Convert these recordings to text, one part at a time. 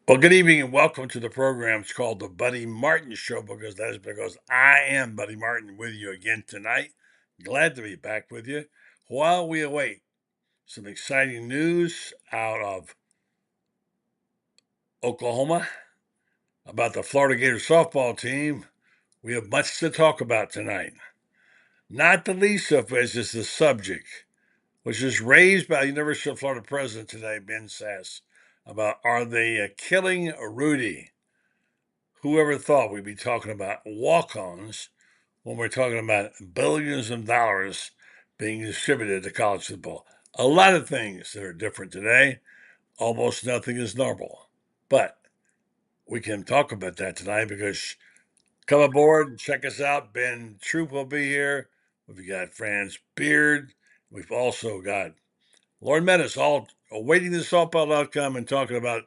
Well, good evening and welcome to the program. It's called the Buddy Martin Show because I am Buddy Martin with you again tonight. Glad to be back with you while we await some exciting news out of Oklahoma about the Florida Gators softball team. We have much to talk about tonight. Not the least of which is the subject, which is raised by the University of Florida president today, Ben Sasse, about are they killing Rudy? Whoever thought we'd be talking about walk-ons when we're talking about billions of dollars being distributed to college football? A lot of things that are different today. Almost nothing is normal. But we can talk about that tonight because come aboard and check us out. Troupe will be here. We've got Franzz Beard. We've also got Loren Meadows, all awaiting the softball outcome and talking about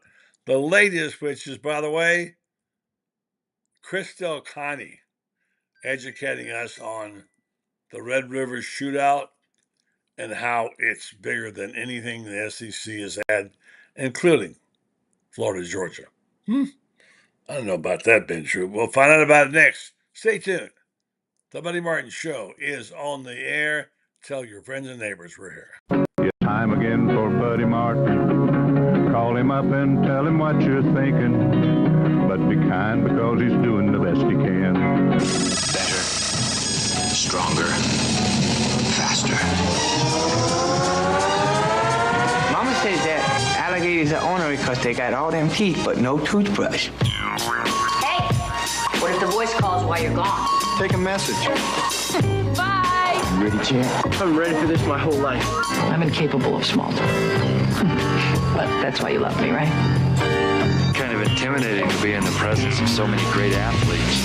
the latest, which is, by the way, Chris Del Conte educating us on the Red River shootout and how it's bigger than anything the SEC has had, including Florida, Georgia. I don't know about that, Ben True. We'll find out about it next. Stay tuned. The Buddy Martin Show is on the air. Tell your friends and neighbors we're here. It's time again for Buddy Martin. Call him up and tell him what you're thinking. But be kind because he's doing the best he can. Better, stronger, faster. Mama says that alligators are ornery because they got all them teeth but no toothbrush. Hey, what if the voice calls while you're gone? Take a message. Bye! You ready, champ? I'm ready for this my whole life. I'm incapable of small talk. But that's why you love me, right? Kind of intimidating to be in the presence of so many great athletes.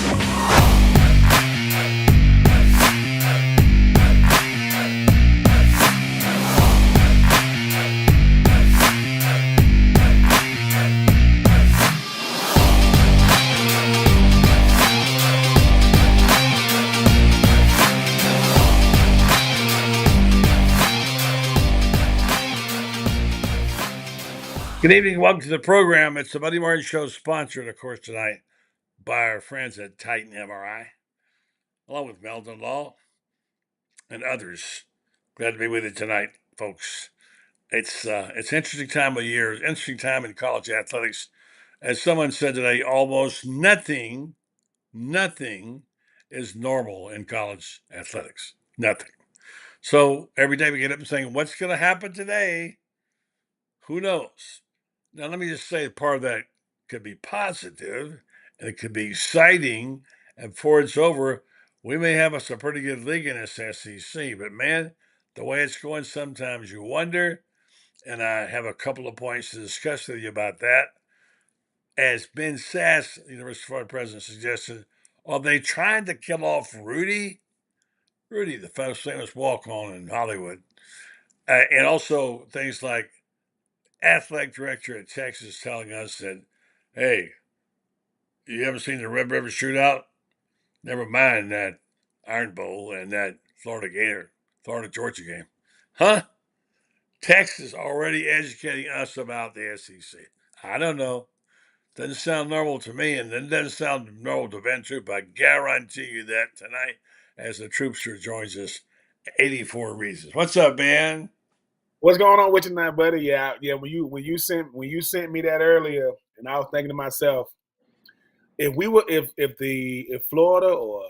Good evening. Welcome to the program. It's the Buddy Martin Show, sponsored, of course, tonight by our friends at Titan MRI, along with Meldon Law and others. Glad to be with you tonight, folks. It's an interesting time of year, interesting time in college athletics. As someone said today, almost nothing is normal in college athletics. Nothing. So every day we get up and saying, what's going to happen today? Who knows? Now, let me just say part of that could be positive and it could be exciting. And before it's over, we may have us a pretty good league in this SEC. But man, the way it's going, sometimes you wonder. And I have a couple of points to discuss with you about that. As Ben Sasse, the University of Florida president, suggested, are they trying to kill off Rudy? Rudy, the famous walk-on in Hollywood. And also things like athletic director at Texas telling us that, hey, you haven't seen the Red River shootout? Never mind that Iron Bowl and that Florida Georgia game. Huh? Texas already educating us about the SEC. I don't know. Doesn't sound normal to me, and it doesn't sound normal to Ben Troupe. I guarantee you that tonight as the Troopster joins us. 84 Reasons. What's up, Ben? What's going on with you tonight, buddy? Yeah. When you sent me that earlier, and I was thinking to myself, if Florida or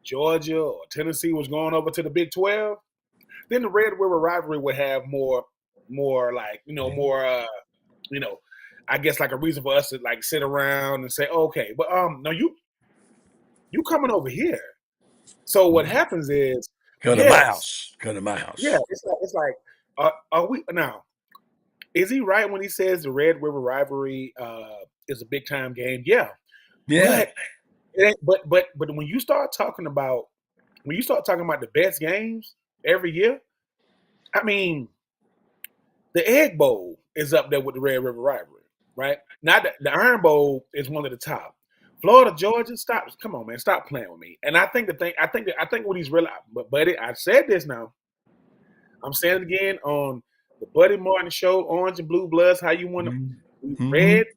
Georgia or Tennessee was going over to the Big 12, then the Red River rivalry would have more like I guess like a reason for us to like sit around and say, okay, but no, you coming over here. So what happens is Go to my house. Yeah, it's like. Are we now? Is he right when he says the Red River rivalry is a big time game? Yeah. But when you start talking about the best games every year, I mean, the Egg Bowl is up there with the Red River rivalry, right? Not the Iron Bowl is one of the top. Florida, Georgia, come on, man, stop playing with me. And I think what he's realized, but buddy, I said this now. I'm saying it again on the Buddy Martin Show, Orange and Blue Bloods, how you want to red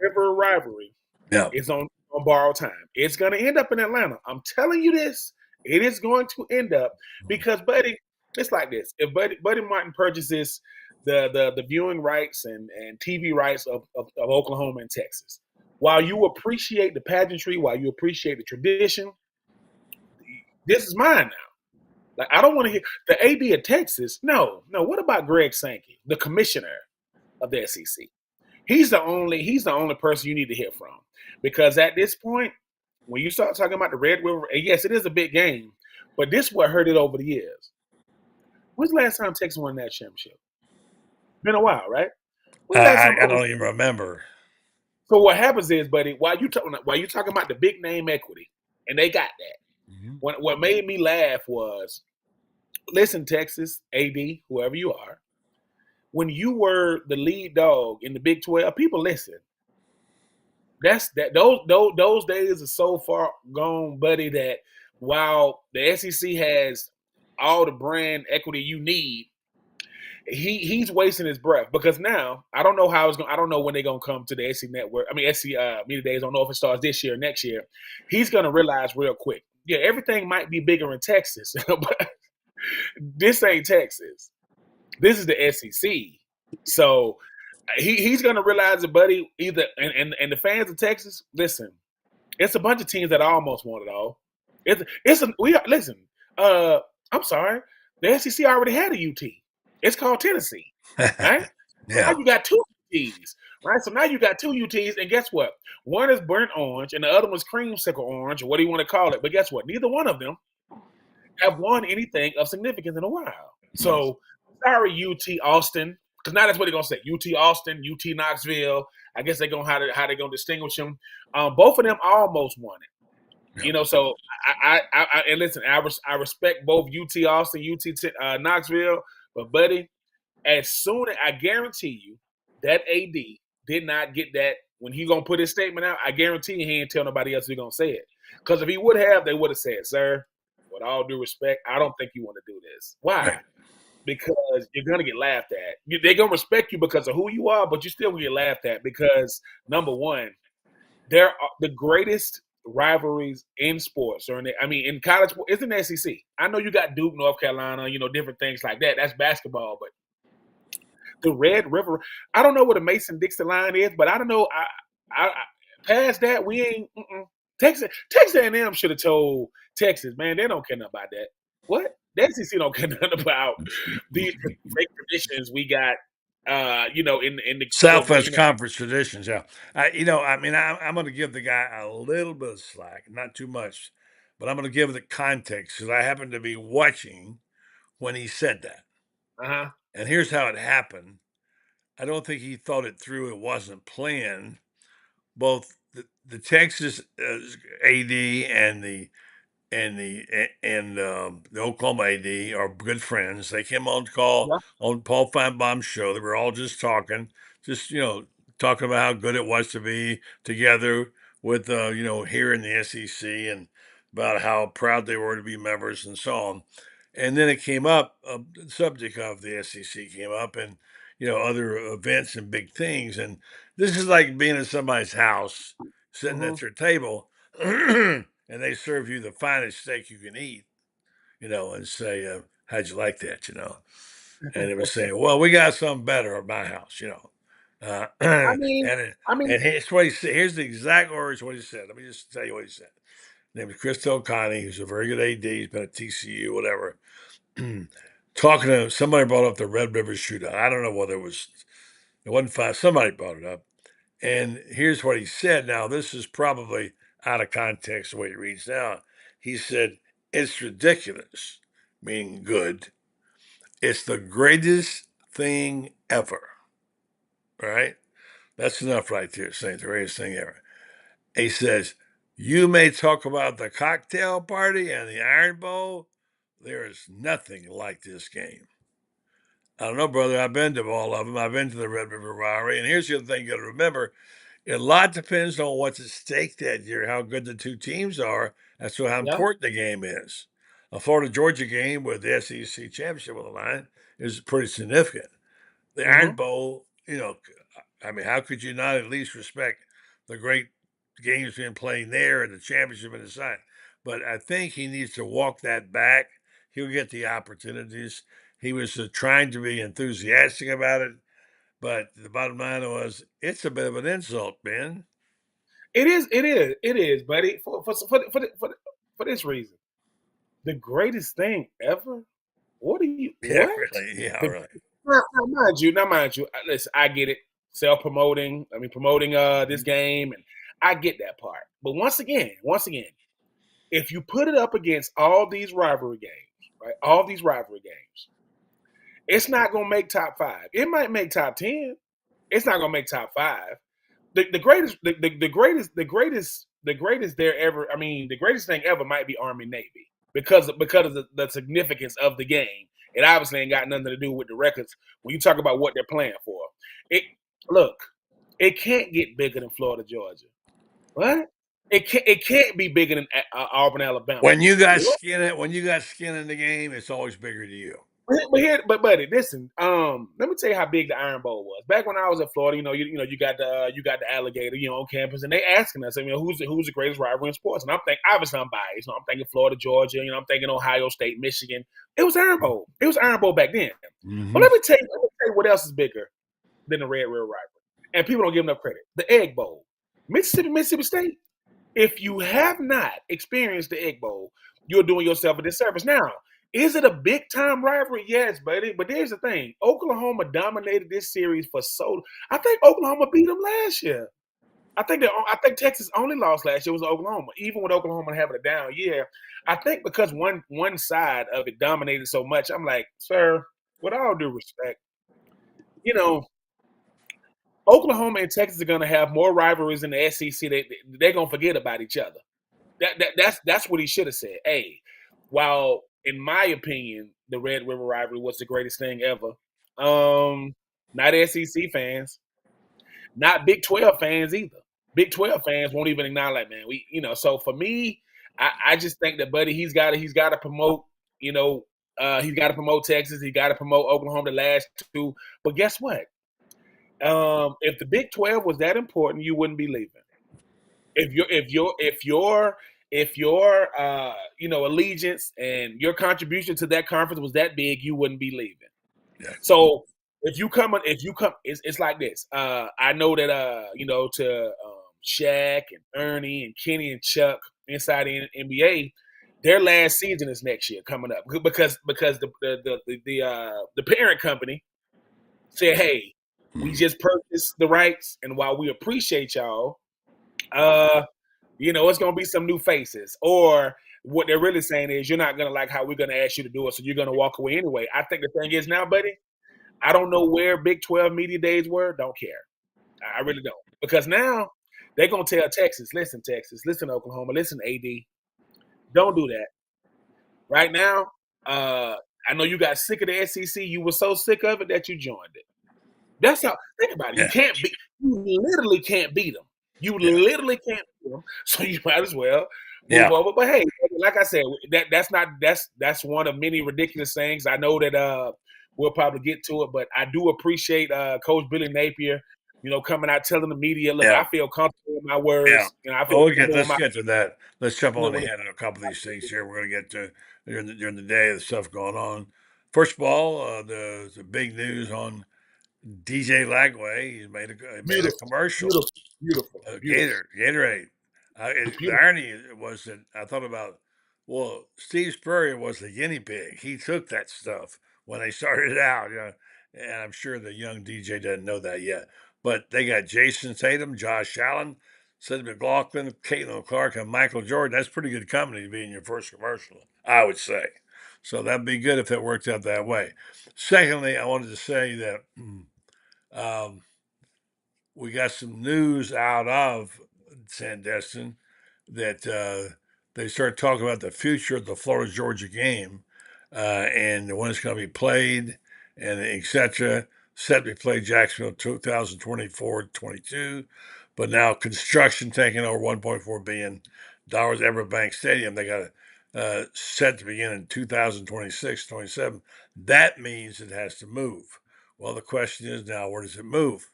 River rivalry Yeah. is on borrowed time. It's going to end up in Atlanta. I'm telling you this. It is going to end up because, buddy, it's like this. If Buddy Martin purchases the viewing rights and TV rights of Oklahoma and Texas, while you appreciate the pageantry, while you appreciate the tradition, this is mine now. Like, I don't want to hear the AD of Texas. No. What about Greg Sankey, the commissioner of the SEC? He's the only person you need to hear from, because at this point, when you start talking about the Red River, and yes, it is a big game, but this is what hurt it over the years. When's the last time Texas won that championship? Been a while, right? When's the last time I don't even remember. So what happens is, buddy, while you talking about the big name equity, and they got that. Mm-hmm. What made me laugh was, listen, Texas, AD, whoever you are, when you were the lead dog in the Big 12, people listen. Those days are so far gone, buddy, that while the SEC has all the brand equity you need, he's wasting his breath, because now I don't know how it's going. I don't know when they're going to come to the SEC network. I mean, SEC Media Days. I don't know if it starts this year or next year. He's going to realize real quick. Yeah, everything might be bigger in Texas, but this ain't Texas. This is the SEC. So he's going to realize it, buddy. Either and the fans of Texas, listen. It's a bunch of teams that almost won it all. Listen. I'm sorry. The SEC already had a UT. It's called Tennessee, right? Yeah. Now you got two UTs, right? So now you got two UTs, and guess what? One is burnt orange, and the other one's creamsicle orange, or what do you want to call it? But guess what? Neither one of them have won anything of significance in a while. So sorry, UT Austin, because now that's what they're gonna say. UT Austin, UT Knoxville. I guess they're gonna how they're gonna distinguish them. Both of them almost won it. You know, so I and listen, I respect both UT Austin, UT Knoxville, but buddy, as soon as I guarantee you that AD did not get that when he gonna put his statement out, I guarantee you he ain't tell nobody else he's gonna say it. Because if he would have, they would have said, "Sir, with all due respect, I don't think you want to do this." Why? Right. Because you're gonna get laughed at. They're gonna respect you because of who you are, but you still gonna get laughed at because, number one, there are the greatest rivalries in sports, or in college. It's in the SEC. I know you got Duke, North Carolina, different things like that. That's basketball, but the Red River. I don't know what a Mason-Dixon line is, but I don't know. I past that, we ain't. Texas A&M should have told Texas, man, they don't care nothing about that. What? The SEC don't care nothing about these fake traditions we got. In the Southwest Conference traditions. Yeah. I'm going to give the guy a little bit of slack, not too much, but I'm going to give the context because I happened to be watching when he said that. Uh-huh. And here's how it happened. I don't think he thought it through. It wasn't planned. Both the Texas AD and the Oklahoma AD are good friends. They came on call on Paul Feinbaum's show. They were all just talking about how good it was to be together with here in the SEC, and about how proud they were to be members and so on. And then it came up, the subject of the SEC came up, and other events and big things. And this is like being in somebody's house, sitting at their table, and they serve you the finest steak you can eat, and say, how'd you like that, And they were saying, well, we got something better at my house, and here's what he said. Here's the exact words what he said. Let me just tell you what he said. His name is Chris Connie, who's a very good AD. He's been at TCU, whatever. Talking to somebody brought up the Red River shootout. I don't know whether it wasn't five. Somebody brought it up. And here's what he said. Now, this is probably out of context the way it reads now. He said, it's ridiculous, meaning good. It's the greatest thing ever. Right? That's enough right there, saying the greatest thing ever. He says, you may talk about the cocktail party and the Iron Bowl. There is nothing like this game. I don't know, brother. I've been to all of them. I've been to the Red River Rivalry. And here's the other thing you got to remember. A lot depends on what's at stake that year, how good the two teams are, as to how important the game is. A Florida-Georgia game with the SEC championship on the line is pretty significant. The Iron Bowl, I mean, how could you not at least respect the great games being played there and the championship in the side? But I think he needs to walk that back. He'll get the opportunities. He was trying to be enthusiastic about it, but the bottom line was it's a bit of an insult, Ben. It is, buddy. For this reason, the greatest thing ever. What are you? Yeah, What? really. Yeah, The, really. now, mind you. Listen, I get it. Self-promoting. I mean, promoting this game, and I get that part. But once again, if you put it up against all these rivalry games, right? All these rivalry games, it's not gonna make top 5. It might make top 10. It's not gonna make top 5. The greatest there ever. I mean, the greatest thing ever might be Army Navy because of the significance of the game. It obviously ain't got nothing to do with the records when you talk about what they're playing for. It can't get bigger than Florida, Georgia. What? It can't be bigger than Auburn, Alabama. When you got skin in the game, it's always bigger to you. But buddy, listen. Let me tell you how big the Iron Bowl was. Back when I was at Florida, you got the alligator, on campus, and they asking us, who's the greatest rivalry in sports? And I'm thinking, obviously, I'm biased. I'm thinking Florida, Georgia. I'm thinking Ohio State, Michigan. It was Iron Bowl. It was Iron Bowl back then. Mm-hmm. But let me tell you what else is bigger than the Red River rivalry, and people don't give enough credit. The Egg Bowl, Mississippi State. If you have not experienced the Egg Bowl, you're doing yourself a disservice. Now, is it a big time rivalry? Yes, buddy. But here's the thing: Oklahoma dominated this series for so. I think Oklahoma beat them last year. I think Texas only lost last year was Oklahoma. Even with Oklahoma having a down year, I think because one side of it dominated so much, I'm like, sir, with all due respect, Oklahoma and Texas are going to have more rivalries in the SEC. They're going to forget about each other. That's what he should have said. Hey, while in my opinion, the Red River rivalry was the greatest thing ever. Not SEC fans, not Big 12 fans either. Big 12 fans won't even acknowledge, man. So for me, I just think that, buddy, he's got to promote. He's got to promote Texas. He got to promote Oklahoma, the last two. But guess what? If the Big 12 was that important, you wouldn't be leaving. If your allegiance and your contribution to that conference was that big, you wouldn't be leaving. Yeah. So if you come, it's like this. I know that to Shaq and Ernie and Kenny and Chuck inside the NBA, their last season is next year coming up because the parent company said, hey, we just purchased the rights, and while we appreciate y'all, it's going to be some new faces. Or what they're really saying is you're not going to like how we're going to ask you to do it, so you're going to walk away anyway. I think the thing is now, buddy, I don't know where Big 12 media days were. Don't care. I really don't. Because now they're going to tell Texas, listen, Oklahoma, listen, AD, don't do that. Right now, I know you got sick of the SEC. You were so sick of it that you joined it. That's how. Think about it. Yeah. You literally can't beat them. You literally can't beat them. So you might as well move over. But hey, like I said, that's one of many ridiculous things. I know that we'll probably get to it, but I do appreciate Coach Billy Napier, coming out telling the media, look, I feel comfortable with my words. Yeah. I feel let's get to that. Let's jump on ahead on a couple of these things here. We're going to get to during the day, the stuff going on. First of all, the big news on DJ Lagway. He made a commercial. Beautiful. Gatorade. The irony was that I thought about, Steve Spurrier was the guinea pig. He took that stuff when they started out, and I'm sure the young DJ doesn't know that yet. But they got Jason Tatum, Josh Allen, Sid McLaughlin, Caitlin Clark, and Michael Jordan. That's pretty good company to be in your first commercial, I would say. So that'd be good if it worked out that way. Secondly, I wanted to say that we got some news out of Sandestin that they started talking about the future of the Florida-Georgia game and when it's going to be played and etc. Set to be played Jacksonville 2024-22, but now construction taking over $1.4 billion Everbank Stadium. They got set to begin in 2026-27. That means it has to move. Well, the question is now, where does it move?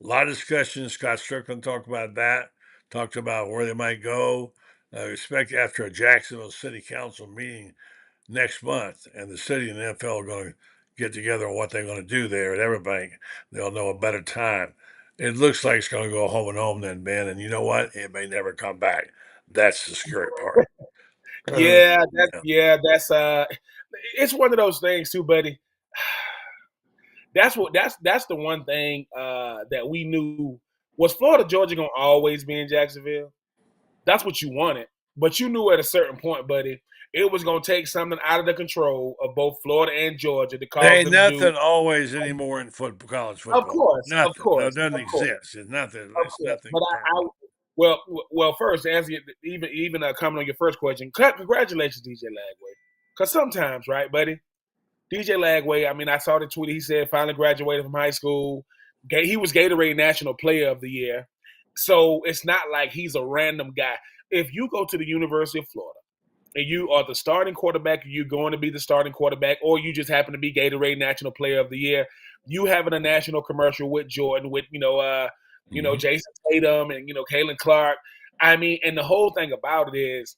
A lot of discussion. Scott Strickland talked about that, talked about where they might go. I expect after a Jacksonville City Council meeting next month, and the city and the NFL are going to get together on what they're going to do there at Everbank. They'll know a better time. It looks like it's going to go home and home then, Ben. And you know what? It may never come back. That's the scary part. That's it's one of those things too, buddy. That's the one thing that we knew was Florida Georgia gonna always be in Jacksonville. That's what you wanted, but you knew at a certain point, buddy, it was gonna take something out of the control of both Florida and Georgia to cause There ain't them to nothing do. always anymore in college football. Of course, Nothing. No, it doesn't exist. It's nothing. Of It's course. nothing. But well, first, as even comment on your first question, congratulations, DJ Lagway. Because sometimes, right, buddy, DJ Lagway, I mean, I saw the tweet. He said finally graduated from high school. He was Gatorade National Player of the Year. So it's not like he's a random guy. If you go to the University of Florida and you are the starting quarterback, you're going to be the starting quarterback, or you just happen to be Gatorade National Player of the Year, you having a national commercial with Jordan, with Jason Tatum and Kalen Clark. I mean, and the whole thing about it is,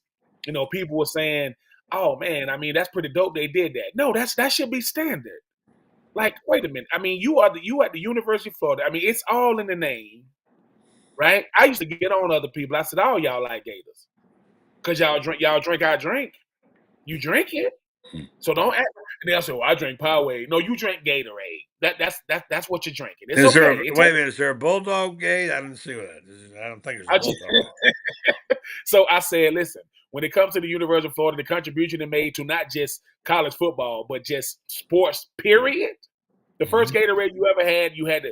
people were saying, "Oh man, I mean that's pretty dope. They did that." No, that should be standard. Like, wait a minute. I mean, you at the University of Florida. I mean, it's all in the name, right? I used to get on other people. I said, "Oh, y'all like Gators because y'all drink our drink. You drink it, so don't act." And they'll say, "Well, I drink Powerade." No, you drink Gatorade. That's what you're drinking. It's Wait a okay. minute, is there a Bulldog gate? I didn't see that. I don't think there's a Bulldog. So I said, listen, when it comes to the University of Florida, the contribution it made to not just college football, but just sports, period. The first Gatorade you ever had, you had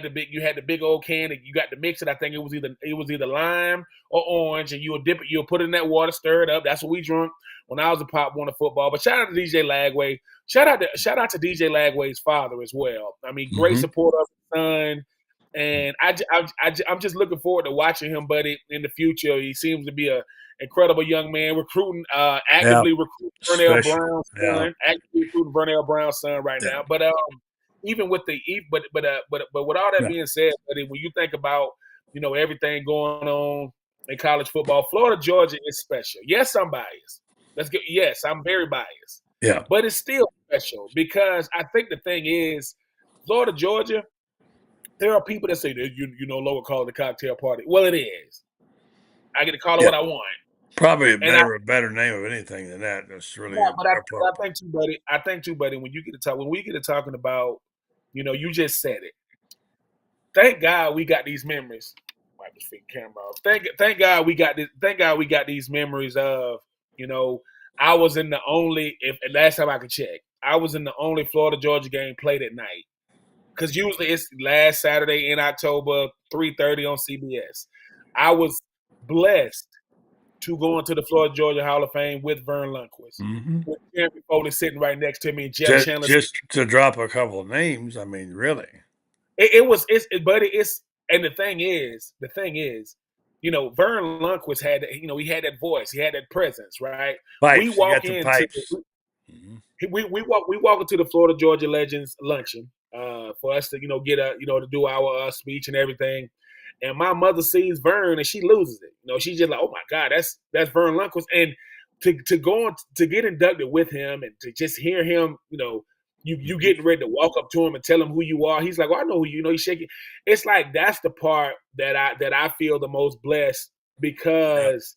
the big old can, and you got to mix it. I think it was either lime or orange, and you'll put it in that water, stir it up. That's what we drunk when I was a Pop Warner football. But shout out to DJ Lagway. Shout out to DJ Lagway's father as well. I mean, great support of his son, and I'm just looking forward to watching him, buddy, in the future. He seems to be a incredible young man, actively recruiting Vernell Brown's son, actively recruiting Vernell Brown's son right now. But even with but with all that being said, buddy, when you think about everything going on in college football, Florida Georgia is special. Yes, I'm biased. Yes, I'm very biased. Yeah, but it's still special because I think the thing is, Florida Georgia, there are people that say that Lower call it the cocktail party. Well, it is. I get to call it what I want. Probably a better name of anything than that. That's really. But I think too, buddy. When we get to talking about, you just said it. Thank God we got these memories. Wipe this freaking camera off. Thank God we got this. Thank God we got these memories of. I was in the only. Last time I could check, I was in the only Florida Georgia game played at night. Because usually it's last Saturday in October, 3:30 on CBS. I was blessed to go into the Florida Georgia Hall of Fame with Vern Lundquist. With Jeremy Foley sitting right next to me, and Jeff Chandler. Just to drop a couple of names, I mean, really. And the thing is, Vern Lundquist had, he had that voice, he had that presence, right? Pipes, we walk into the Florida Georgia Legends luncheon for us to, to do our speech and everything. And my mother sees Vern and she loses it. She's just like, oh my God, that's Vern Lundquist. And to get inducted with him and to just hear him, you getting ready to walk up to him and tell him who you are. He's like, well, I know who you know. He's shaking. It's like that's the part that I feel the most blessed because,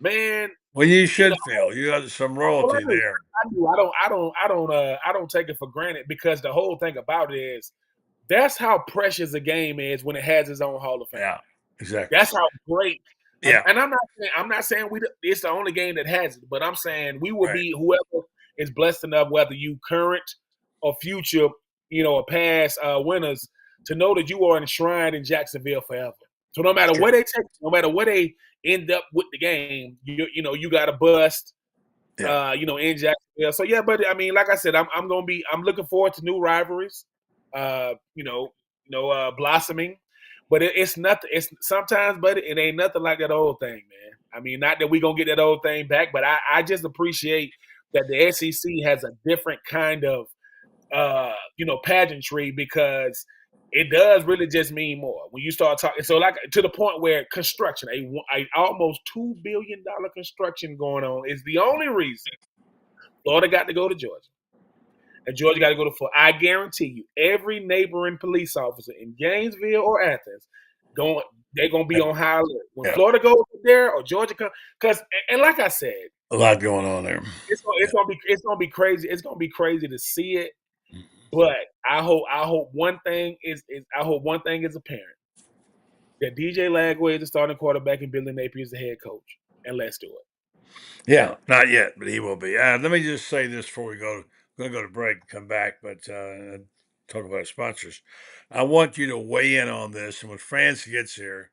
man. Well, you should feel you got some royalty there. I don't take it for granted because the whole thing about it is that's how precious a game is when it has its own Hall of Fame. Yeah, exactly. That's how great. Yeah. And I'm not saying it's the only game that has it, but I'm saying we will be whoever is blessed enough, whether you current or future, or past winners, to know that you are enshrined in Jacksonville forever. So no matter where they take, no matter where they end up with the game, you got to bust, in Jacksonville. So yeah, but I mean, like I said, I'm looking forward to new rivalries, blossoming. But it's nothing. It's sometimes, but it ain't nothing like that old thing, man. I mean, not that we gonna get that old thing back, but I just appreciate that the SEC has a different kind of pageantry because it does really just mean more when you start talking. So, like, to the point where construction, a almost $2 billion construction going on, is the only reason Florida got to go to Georgia. And Georgia got to go to Florida. I guarantee you, every neighboring police officer in Gainesville or Athens, they're going to be on high alert. When Florida goes there or Georgia comes, and like I said, a lot going on there. It's gonna be crazy. It's gonna be crazy to see it. But I hope one thing is apparent. That DJ Lagway is the starting quarterback and Billy Napier is the head coach. And let's do it. Yeah, not yet, but he will be. Let me just say this before we go. We're going to go to break and come back, but talk about our sponsors. I want you to weigh in on this, and when Franzz gets here,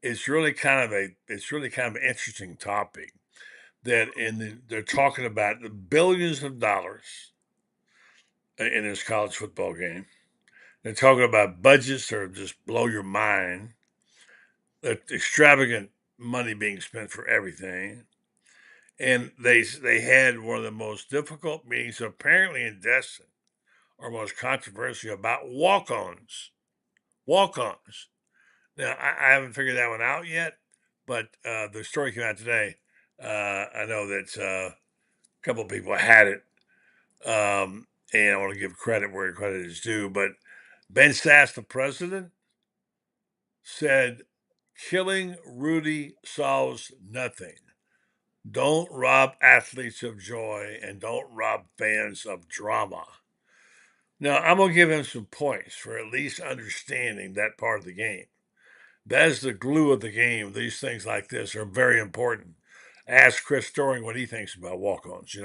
it's really kind of an interesting topic. That they're talking about the billions of dollars in this college football game. They're talking about budgets that just blow your mind. The extravagant money being spent for everything. And they had one of the most difficult meetings apparently in Destin, or most controversial, about walk-ons. Walk-ons. Now, I haven't figured that one out yet, but the story came out today. I know that a couple of people had it, and I want to give credit where credit is due, but Ben Sasse, the president, said, killing Rudy solves nothing. Don't rob athletes of joy and don't rob fans of drama. Now, I'm going to give him some points for at least understanding that part of the game. That is the glue of the game. These things like this are very important. Ask Chris Storing what he thinks about walk-ons.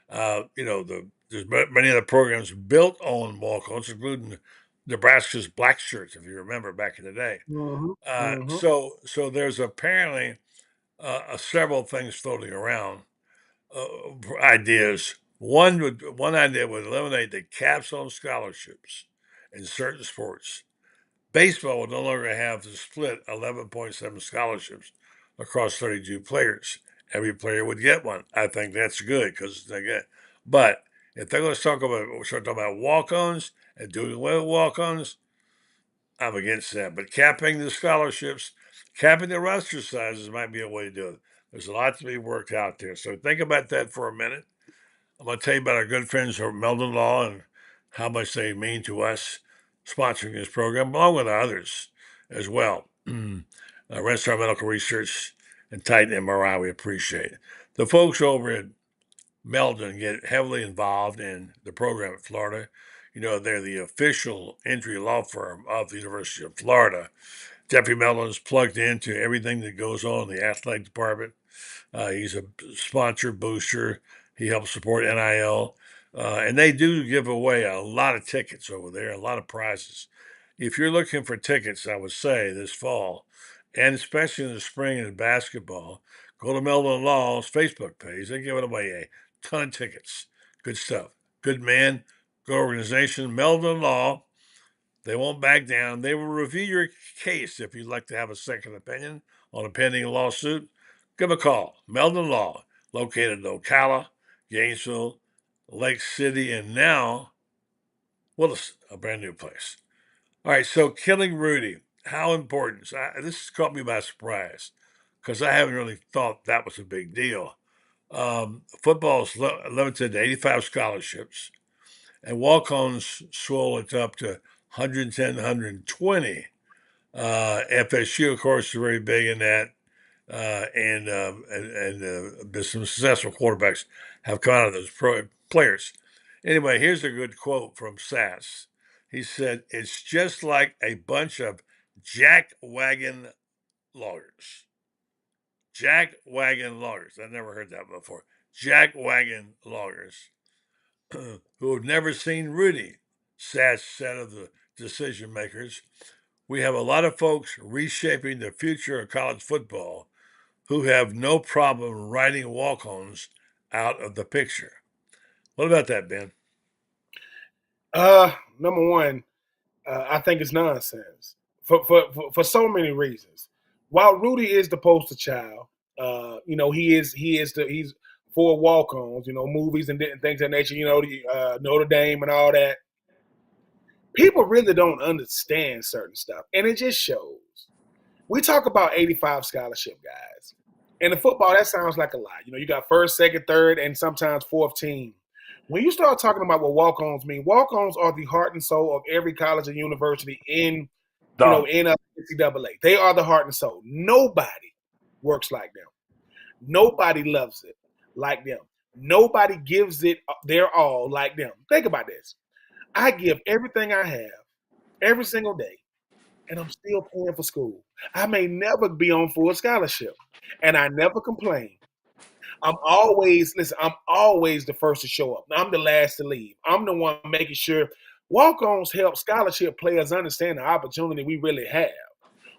There's many other programs built on walk-ons, including Nebraska's black shirts, if you remember back in the day. So there's apparently several things floating around, ideas. One idea would eliminate the caps on scholarships in certain sports. Baseball would no longer have to split 11.7 scholarships across 32 players. Every player would get one. I think that's good because they get. But if they're going to start talking about walk-ons and doing away with walk-ons, I'm against that. But capping the scholarships, capping the roster sizes might be a way to do it. There's a lot to be worked out there. So think about that for a minute. I'm going to tell you about our good friends from Meldon Law and how much they mean to us sponsoring this program, along with others as well. Renstar Medical Research and Titan MRI, we appreciate it. The folks over at Meldon get heavily involved in the program at Florida. They're the official injury law firm of the University of Florida. Jeffrey Meldon's plugged into everything that goes on in the athletic department. He's a sponsor, booster. He helps support NIL. And they do give away a lot of tickets over there, a lot of prizes. If you're looking for tickets, I would say this fall, and especially in the spring in basketball, go to Meldon Law's Facebook page. They give away a ton of tickets. Good stuff. Good man, good organization. Meldon Law. They won't back down. They will review your case if you'd like to have a second opinion on a pending lawsuit. Give a call. Meldon Law, located in Ocala, Gainesville, Lake City, and now Williston, a brand new place. All right, so killing Rudy, how important? This caught me by surprise because I haven't really thought that was a big deal. Football is limited to 85 scholarships, and walk-ons swell it up to 110, 120. FSU, of course, is very big in that. And some successful quarterbacks have come out of those players. Anyway, here's a good quote from Sasse. He said, "It's just like a bunch of jackwagon lawyers." Jackwagon lawyers. I've never heard that before. Jackwagon lawyers who have never seen Rudy, Sasse said of the decision makers. We have a lot of folks reshaping the future of college football who have no problem writing walk-ons out of the picture. What about that, Ben? Number one, I think it's nonsense for so many reasons. While Rudy is the poster child, he's for walk-ons, movies and things of that nature, Notre Dame and all that. people really don't understand certain stuff, and it just shows. We talk about 85 scholarship guys. And in football, that sounds like a lot. You got first, second, third, and sometimes fourth team. When you start talking about what walk-ons mean, walk-ons are the heart and soul of every college and university in NCAA. They are the heart and soul. Nobody works like them. Nobody loves it like them. Nobody gives it their all like them. Think about this. I give everything I have every single day, and I'm still paying for school. I may never be on full scholarship, and I never complain. I'm always the first to show up. I'm the last to leave. I'm the one making sure walk-ons help scholarship players understand the opportunity we really have.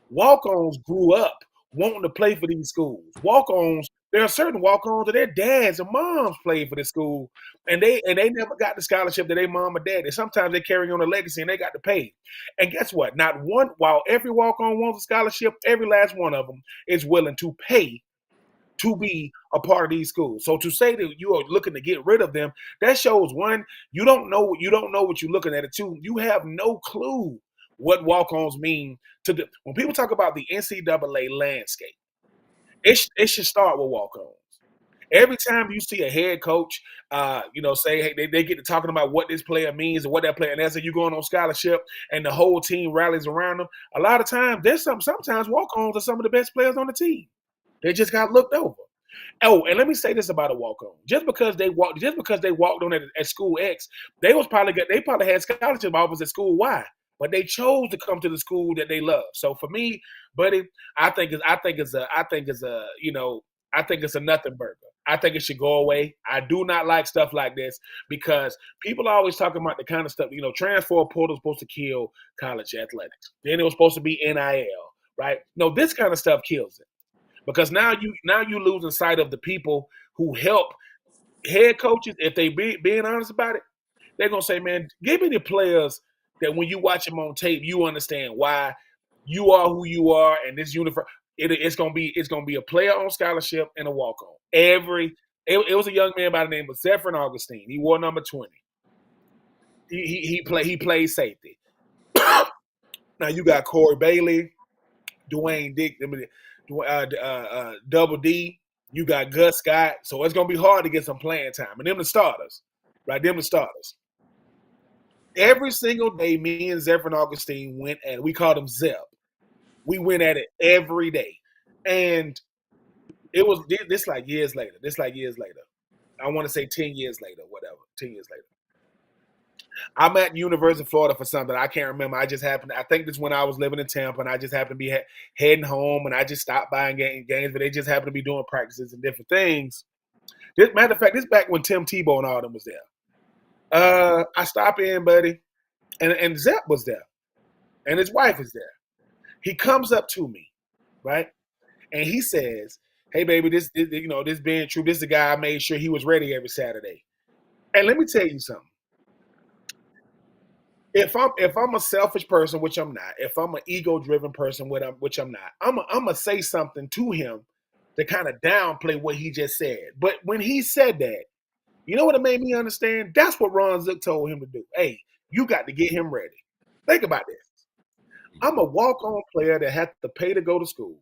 Walk-ons grew up wanting to play for these schools. Walk-ons, there are certain walk-ons that their dads and moms played for the school, and they never got the scholarship that their mom or dad. And sometimes they carry on a legacy and they got to pay. And guess what? Not one, while every walk-on wants a scholarship, every last one of them is willing to pay to be a part of these schools. So to say that you are looking to get rid of them, that shows, one, you don't know what you're looking at. It, two, you have no clue what walk-ons mean to the. When people talk about the NCAA landscape, it should start with walk-ons. Every time you see a head coach, say, hey, they get to talking about what this player means and what that player, and as you going on scholarship and the whole team rallies around them, a lot of times sometimes walk-ons are some of the best players on the team. They just got looked over. Oh, and let me say this about a walk-on. Just because they walked on at school X, they probably had scholarship offers at school Y, but they chose to come to the school that they love. So for me, buddy, I think it's a nothing burger. I think it should go away. I do not like stuff like this because people are always talking about the kind of stuff, transfer portal is supposed to kill college athletics. Then it was supposed to be NIL, right? No, this kind of stuff kills it. Because now you losing sight of the people who help head coaches. If they being honest about it, they're gonna say, "Man, give me the players that when you watch them on tape, you understand why you are who you are." And this uniform, it's gonna be a player on scholarship and a walk on. It was a young man by the name of Zephyrin Augustine. He wore number 20. He played safety. Now you got Corey Bailey, Dwayne Dick. Double D, you got Gus Scott, so it's gonna be hard to get some playing time. And them the starters, right? Them the starters. Every single day, me and Zephyrin Augustine went at it. We called him Zep. We went at it every day, and it was this like years later. I want to say 10 years later, whatever. 10 years later. I'm at University of Florida for something. I can't remember. I think this when I was living in Tampa, and I just happened to be heading home, and I just stopped by and games, but they just happened to be doing practices and different things. Matter of fact, this back when Tim Tebow and all them was there. I stopped in, buddy, and Zep was there, and his wife is there. He comes up to me, right, and he says, "Hey, baby, this being true, this is the guy I made sure he was ready every Saturday." And let me tell you something. If I'm a selfish person, which I'm not, if I'm an ego-driven person, which I'm not, I'm gonna say something to him to kind of downplay what he just said. But when he said that, you know what it made me understand? That's what Ron Zook told him to do. Hey, you got to get him ready. Think about this. I'm a walk-on player that had to pay to go to school.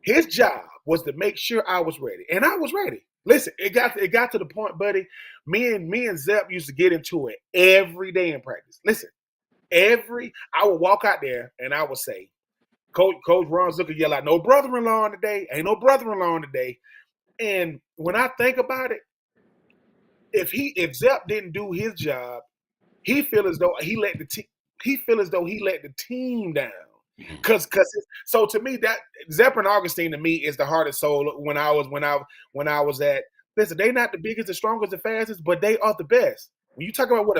His job was to make sure I was ready, and I was ready. Listen, it got to the point, buddy. Me and Zep used to get into it every day in practice. Listen, I would walk out there and I would say, Coach Ron Zook would yell out, "No brother-in-law today. Ain't no brother-in-law today." And when I think about it, if Zep didn't do his job, he feel as though he let the team down. Cause so to me, that Zephyrin Augustine to me is the heart and soul when I was at, listen, they not the biggest, the strongest, the fastest, but they are the best. When you talk about what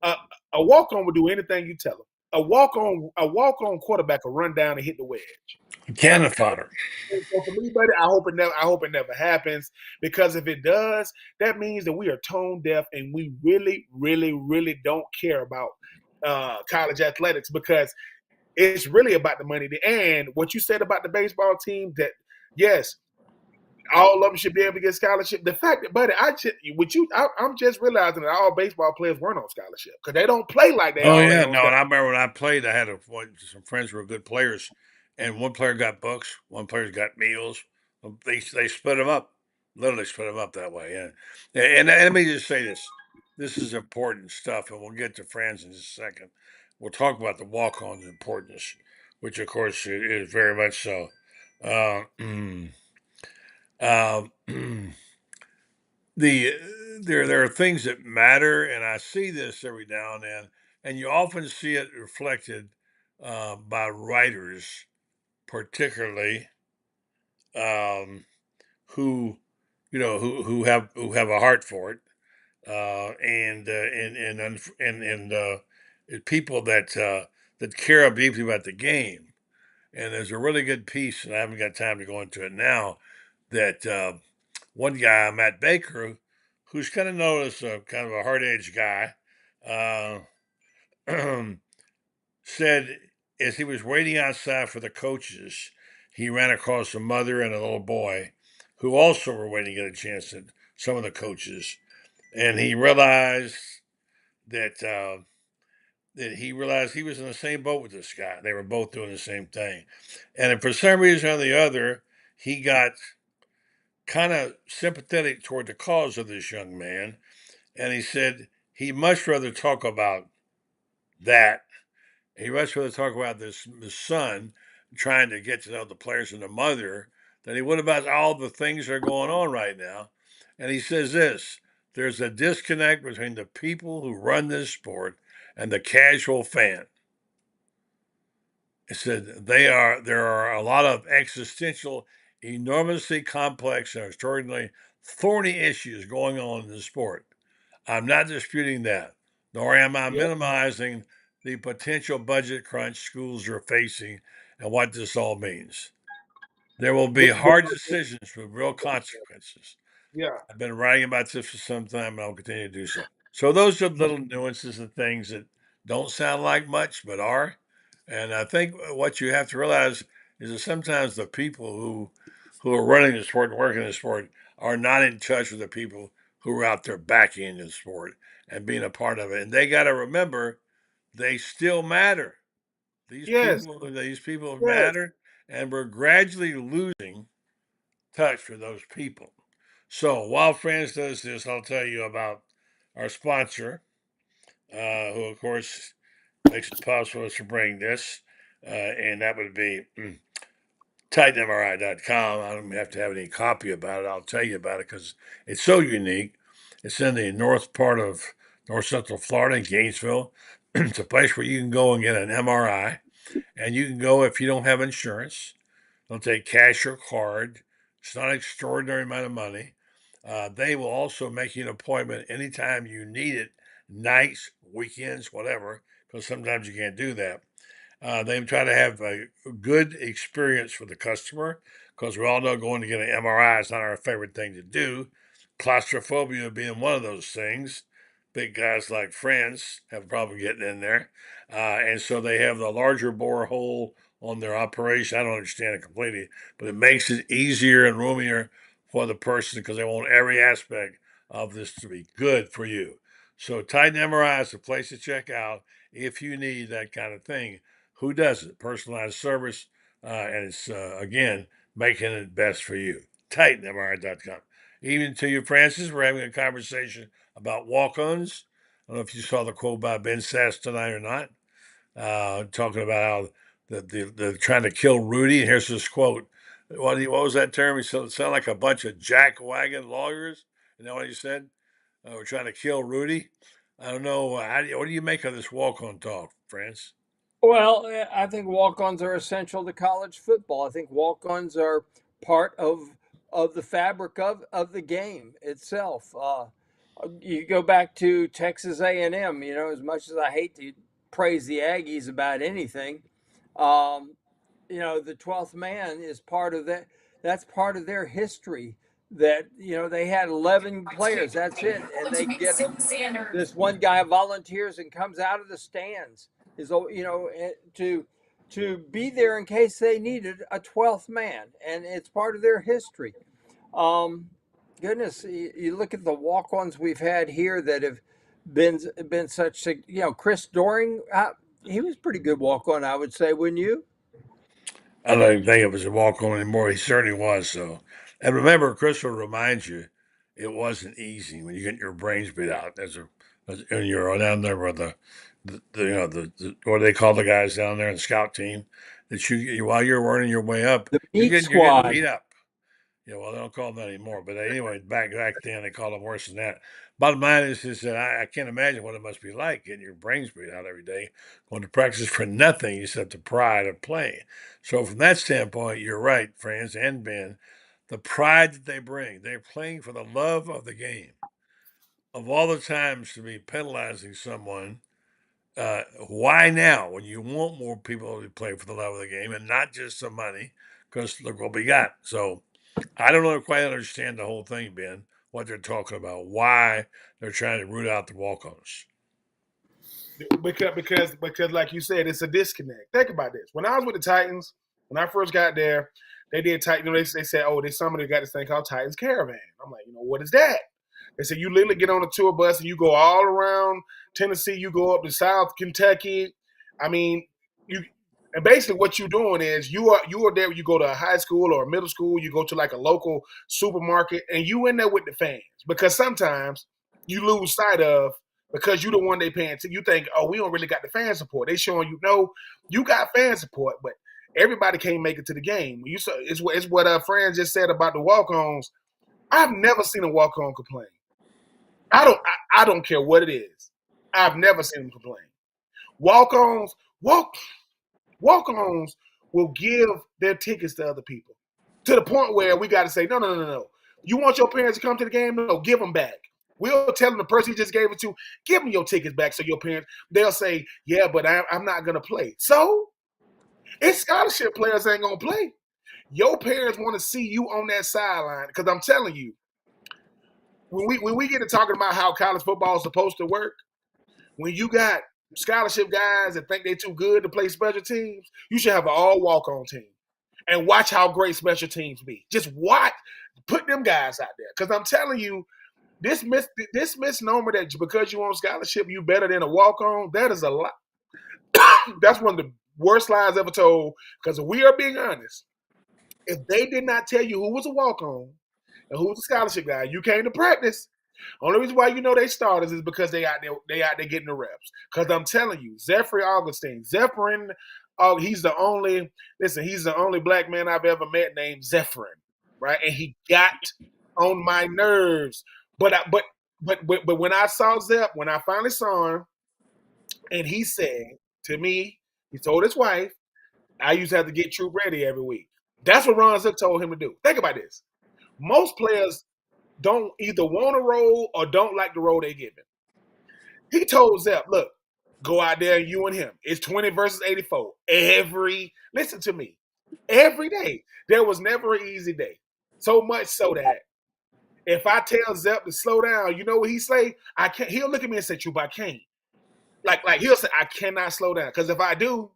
a walk-on would do, anything you tell them. A walk-on quarterback will run down and hit the wedge. Cannon fodder. So for me, buddy, I hope it never happens, because if it does, that means that we are tone deaf and we really, really, really don't care about college athletics, because it's really about the money. And what you said about the baseball team, that yes, all of them should be able to get scholarship. The fact that, buddy, I'm just realizing that all baseball players weren't on scholarship because they don't play like they Oh all yeah, ain't on no, and I scholarship. remember when I played, I had some friends who were good players, and one player got books, one player got meals. They split them up, literally split them up that way. Yeah, and let me just say this: this is important stuff, and we'll get to Franzz in just a second. We'll talk about the walk-on's importance, which of course is very much so. Uh, uh, the there are things that matter, and I see this every now and you often see it reflected by writers, particularly um, who who have a heart for it, and people that care deeply about the game. And there's a really good piece, and I haven't got time to go into it now, that one guy, Matt Baker, who's kind of known as a kind of a hard-edged guy, said as he was waiting outside for the coaches, he ran across a mother and a little boy who also were waiting to get a chance at some of the coaches. And he realized that he realized he was in the same boat with this guy. They were both doing the same thing. And for some reason or the other, he got kind of sympathetic toward the cause of this young man. And he said he'd much rather talk about that. He'd much rather talk about the son trying to get to know the players and the mother than he would about all the things that are going on right now. And he says this: there's a disconnect between the people who run this sport and the casual fan. He said there are a lot of existential, enormously complex and extraordinarily thorny issues going on in the sport. I'm not disputing that, nor am I Yep. minimizing the potential budget crunch schools are facing and what this all means. There will be hard decisions with real consequences. Yeah. I've been writing about this for some time, and I'll continue to do so. So those are little nuances and things that don't sound like much, but are. And I think what you have to realize is that sometimes the people who are running the sport and working the sport are not in touch with the people who are out there backing the sport and being a part of it. And they got to remember they still matter. Yes. These people Yes. matter, and we're gradually losing touch with those people. So while Franzz does this, I'll tell you about our sponsor, who of course makes it possible to bring this, and that would be TitanMRI.com. I don't have to have any copy about it. I'll tell you about it because it's so unique. It's in the north part of north central Florida, in Gainesville. It's a place where you can go and get an MRI, and you can go if you don't have insurance. They'll take cash or card. It's not an extraordinary amount of money. They will also make you an appointment anytime you need it, nights, weekends, whatever, because sometimes you can't do that. They try to have a good experience for the customer because we all know going to get an MRI is not our favorite thing to do. Claustrophobia being one of those things. Big guys like Franzz have a problem getting in there. And so they have the larger bore hole on their operation. I don't understand it completely, but it makes it easier and roomier for the person because they want every aspect of this to be good for you. So Titan MRI is the place to check out if you need that kind of thing. Who does it? Personalized service, and it's again making it best for you. TitanMRI.com. Even to you, Francis, we're having a conversation about walk-ons. I don't know if you saw the quote by Ben Sasse tonight or not, talking about how the trying to kill Rudy. And here's this quote. What was that term? He said it sounded like a bunch of jackwagon lawyers. You know what he said? We're trying to kill Rudy. I don't know. What do you make of this walk-on talk, France? Well, I think walk-ons are essential to college football. I think walk-ons are part of the fabric of the game itself. You go back to Texas A&M. You know, as much as I hate to praise the Aggies about anything, um, you know, the 12th man is part of that. That's part of their history. That, you know, they had 11 players. That's it, and they get this one guy volunteers and comes out of the stands is, you know, to be there in case they needed a 12th man, and it's part of their history. Um, Goodness, you look at the walk-ons we've had here that have been such, Chris Doring. He was pretty good walk-on, I would say, wouldn't you? I don't even think it was a walk on anymore. He certainly was. So, and remember, Chris will remind you, it wasn't easy when you get your brains beat out and you're down there with the what do they call the guys down there in the scout team that you while you're working your way up, The you're meat getting beat squad. up. Yeah, well, they don't call them that anymore. But anyway, back then they called them worse than that. Bottom line is that I can't imagine what it must be like getting your brains beat out every day, going to practice for nothing except the pride of playing. So from that standpoint, you're right, Franz and Ben. The pride that they bring, they're playing for the love of the game. Of all the times to be penalizing someone, why now when you want more people to play for the love of the game and not just some money? Because look what we got. So I don't know quite understand the whole thing, Ben, what they're talking about, why they're trying to root out the walk-ons. Because like you said, it's a disconnect. Think about this. When I was with the Titans, when I first got there, they did Titan. They said, "Oh, there's somebody got this thing called Titans Caravan." I'm like, what is that? They said you literally get on a tour bus and you go all around Tennessee. You go up to South Kentucky. I mean, you and basically what you're doing is you are there. You go to a high school or a middle school. You go to like a local supermarket and you in there with the fans because sometimes you lose sight of because you're the one they paying to. You think, oh, we don't really got the fan support. They showing you no, you got fan support, but everybody can't make it to the game. It's what Franz just said about the walk-ons. I've never seen a walk-on complain. I don't care what it is. I've never seen them complain. Walk-ons, walk-ons will give their tickets to other people to the point where we got to say, no. You want your parents to come to the game? No, give them back. We'll tell them the person you just gave it to, give them your tickets back so your parents, they'll say, yeah, but I'm not going to play. So it's scholarship players ain't going to play. Your parents want to see you on that sideline because I'm telling you, when we get to talking about how college football is supposed to work, when you got scholarship guys that think they're too good to play special teams, you should have an all walk-on team and watch how great special teams be. Just watch, put them guys out there because I'm telling you, this misnomer that because you on scholarship you better than a walk-on, that is a lot. That's one of the worst lies ever told because we are being honest. If they did not tell you who was a walk-on and who was a scholarship guy, you came to practice. Only reason why you know they starters is because they out there getting the reps. Because I'm telling you, Zephyr Augustine, he's the only black man I've ever met named Zephyrin, right? And he got on my nerves. But when I saw Zep, when I finally saw him, and he said to me, he told his wife, I used to have to get Troupe ready every week. That's what Ron Zook told him to do. Think about this. Most players don't either want to roll or don't like the role they given. He told Zep, look, go out there, you and him. It's 20 versus 84. Listen to me, every day. There was never an easy day. So much so that if I tell Zep to slow down, you know what he say? I can't. He'll look at me and say, Troop, I can't. Like he'll say, I cannot slow down. Because if I do,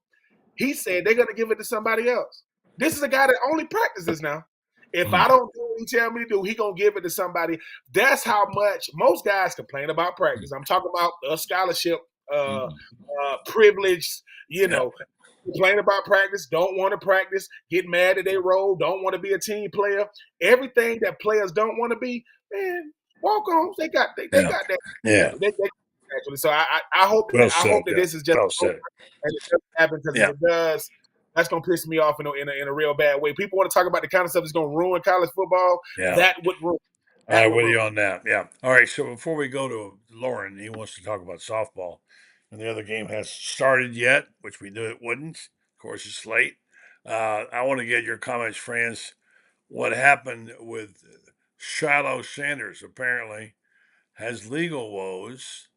he said they're going to give it to somebody else. This is a guy that only practices now. If I don't do what he tell me to do, he going to give it to somebody. That's how much most guys complain about practice. I'm talking about a scholarship, privilege, complain about practice, don't want to practice, get mad that they roll, don't want to be a team player. Everything that players don't want to be, man, walk-ons, they got that. Yeah. Actually, so I hope that this is just and it doesn't happen because if it does, that's gonna piss me off in a real bad way. People want to talk about the kind of stuff that's gonna ruin college football. Yeah. That would ruin. I'm with you on that. Yeah. All right. So before we go to Loren, he wants to talk about softball, and the other game hasn't started yet, which we knew it wouldn't. Of course, it's late. I want to get your comments, Franz. What happened with Shiloh Sanders? Apparently, has legal woes.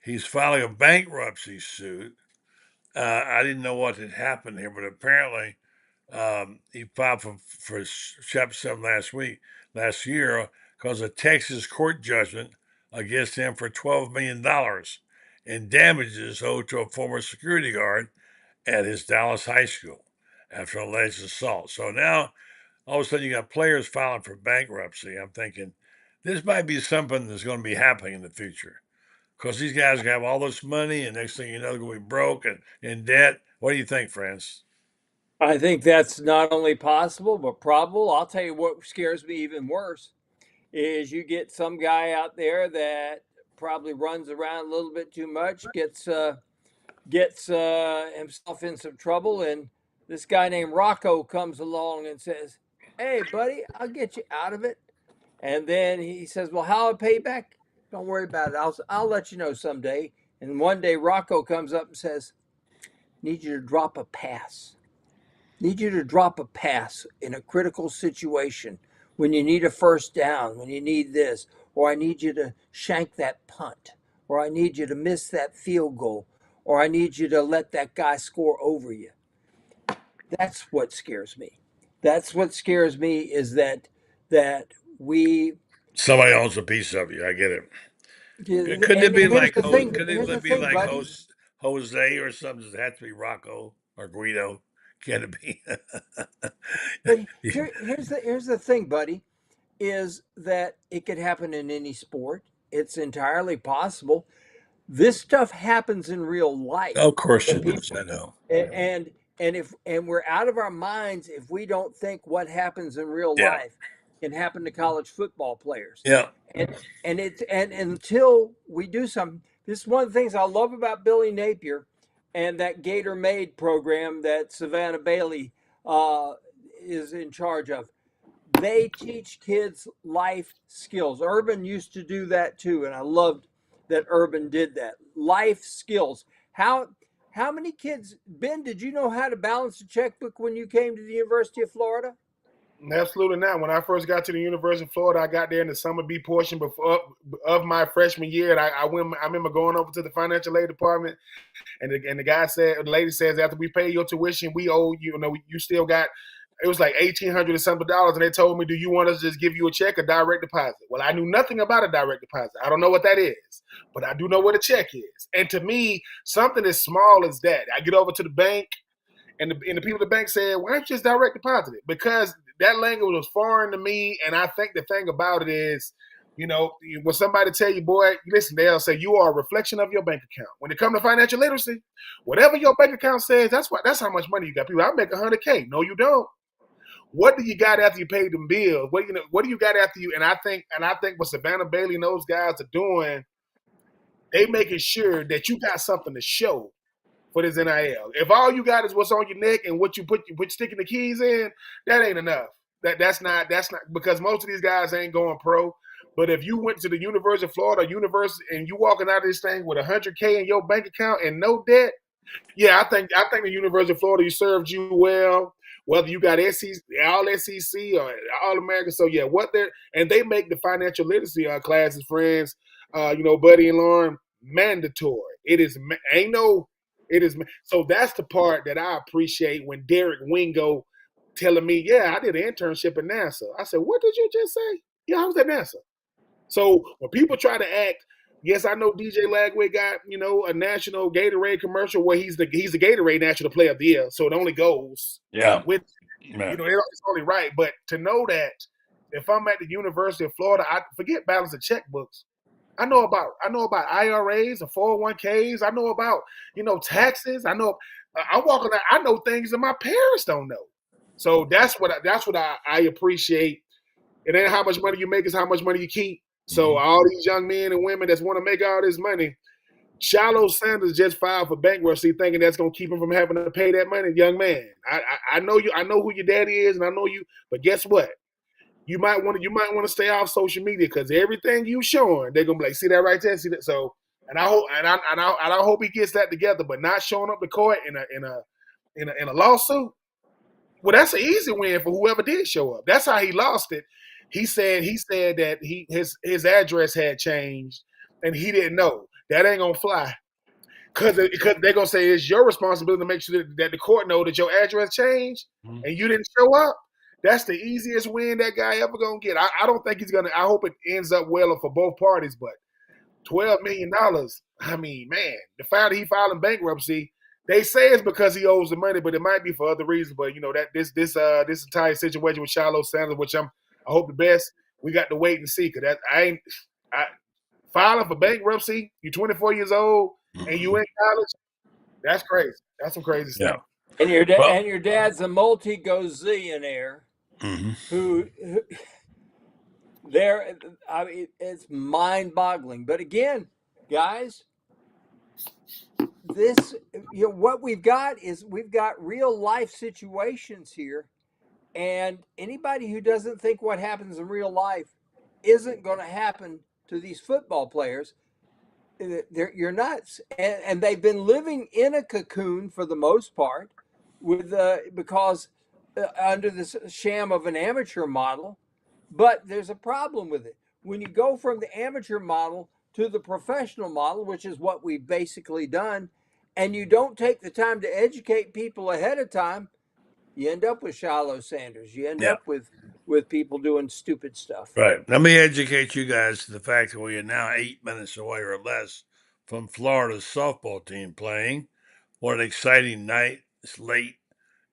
He's filing a bankruptcy suit. I didn't know what had happened here, but apparently he filed for Chapter 7 last year, because a Texas court judgment against him for $12 million in damages owed to a former security guard at his Dallas high school after an alleged assault. So now all of a sudden you got players filing for bankruptcy. I'm thinking this might be something that's going to be happening in the future because these guys have all this money, and next thing you know, they're going to be broke and in debt. What do you think, Franzz? I think that's not only possible but probable. I'll tell you what scares me even worse is you get some guy out there that probably runs around a little bit too much, gets himself in some trouble, and this guy named Rocco comes along and says, "Hey, buddy, I'll get you out of it." And then he says, "Well, how I pay back? Don't worry about it. I'll let you know someday." And one day Rocco comes up and says, "Need you to drop a pass. Need you to drop a pass in a critical situation when you need a first down, when you need this, or I need you to shank that punt, or I need you to miss that field goal, or I need you to let that guy score over you." That's what scares me. That's what scares me is that we Somebody owns a piece of you. I get it. and Couldn't it be here's like the thing. Couldn't Here's the it be thing, like buddy. Jose or something? Does it have to be Rocco or Guido? Can it be? But here's the thing, buddy, is that it could happen in any sport. It's entirely possible. This stuff happens in real life. Of course And it does. I know. and we're out of our minds if we don't think what happens in real Yeah. life can happen to college football players. Yeah. And until we do something, this is one of the things I love about Billy Napier and that Gator Made program that Savannah Bailey is in charge of. They teach kids life skills. Urban used to do that too, and I loved that Urban did that. Life skills. How many kids, Ben, did you know how to balance a checkbook when you came to the University of Florida? Absolutely not. When I first got to the University of Florida, I got there in the summer B portion of my freshman year, and I remember going over to the financial aid department, and the lady says, after we pay your tuition, we owe you. You still got. It was like $1,800 and something dollars, and they told me, "Do you want us to just give you a check or direct deposit?" Well, I knew nothing about a direct deposit. I don't know what that is, but I do know what a check is. And to me, something as small as that, I get over to the bank. And the people at the bank said, "Why don't you just direct deposit it?" Because that language was foreign to me. And I think the thing about it is, when somebody tell you, boy, listen, they'll say you are a reflection of your bank account. When it comes to financial literacy, whatever your bank account says, that's how much money you got. People, I make $100K. No, you don't. What do you got after you pay them bills? What do you got after you? And I think what Savannah Bailey and those guys are doing, they making sure that you got something to show for this NIL. If all you got is what's on your neck and what you put sticking the keys in, that ain't enough. That's not because most of these guys ain't going pro. But if you went to the University of Florida and you walking out of this thing with $100K in your bank account and no debt, yeah, I think the University of Florida served you well. Whether you got all SEC or All American, so yeah, and they make the financial literacy classes, friends, Buddy and Loren, mandatory. It is so that's the part that I appreciate when Derek Wingo telling me, yeah, I did an internship at NASA. I said, what did you just say? Yeah, I was at NASA. So when people try to act, yes, I know DJ Lagway got, a national Gatorade commercial where he's the Gatorade National Player of the Year. So it only goes with, it's only right. But to know that if I'm at the University of Florida, I forget balance of checkbooks. I know about IRAs and 401ks. I know about, taxes. I'm walking out. I know things that my parents don't know. So that's what I appreciate. It ain't how much money you make, it's how much money you keep. So all these young men and women that want to make all this money, Shiloh Sanders just filed for bankruptcy, thinking that's going to keep him from having to pay that money. Young man, I know you. I know who your daddy is, and I know you. But guess what? You might want to stay off social media because everything you showing, they're gonna be like, see that right there, see that. So, and I hope he gets that together, but not showing up to court in a lawsuit. Well, that's an easy win for whoever did show up. That's how he lost it. He said that his address had changed and he didn't know. That ain't gonna fly. Because they're gonna say it's your responsibility to make sure that the court know that your address changed and you didn't show up. That's the easiest win that guy ever gonna get. I don't think he's gonna. I hope it ends up well for both parties. But $12 million. I mean, man, the fact that he filed in bankruptcy, They say it's because he owes the money, but it might be for other reasons. But that this entire situation with Shiloh Sanders, which I hope the best. We got to wait and see because I filing for bankruptcy. You're 24 years old and you in college. That's crazy. That's some crazy stuff. And your dad's a multi-gazillionaire who there. I mean, it's mind-boggling. But again, guys, this what we've got is we've got real life situations here, and anybody who doesn't think what happens in real life isn't going to happen to these football players, you're nuts. And they've been living in a cocoon for the most part, with because under this sham of an amateur model. But there's a problem with it. When you go from the amateur model to the professional model, which is what we've basically done, and you don't take the time to educate people ahead of time, you end up with Shiloh Sanders. You end up with people doing stupid stuff. Right. Let me educate you guys to the fact that we are now 8 minutes away or less from Florida's softball team playing. What an exciting night. It's late.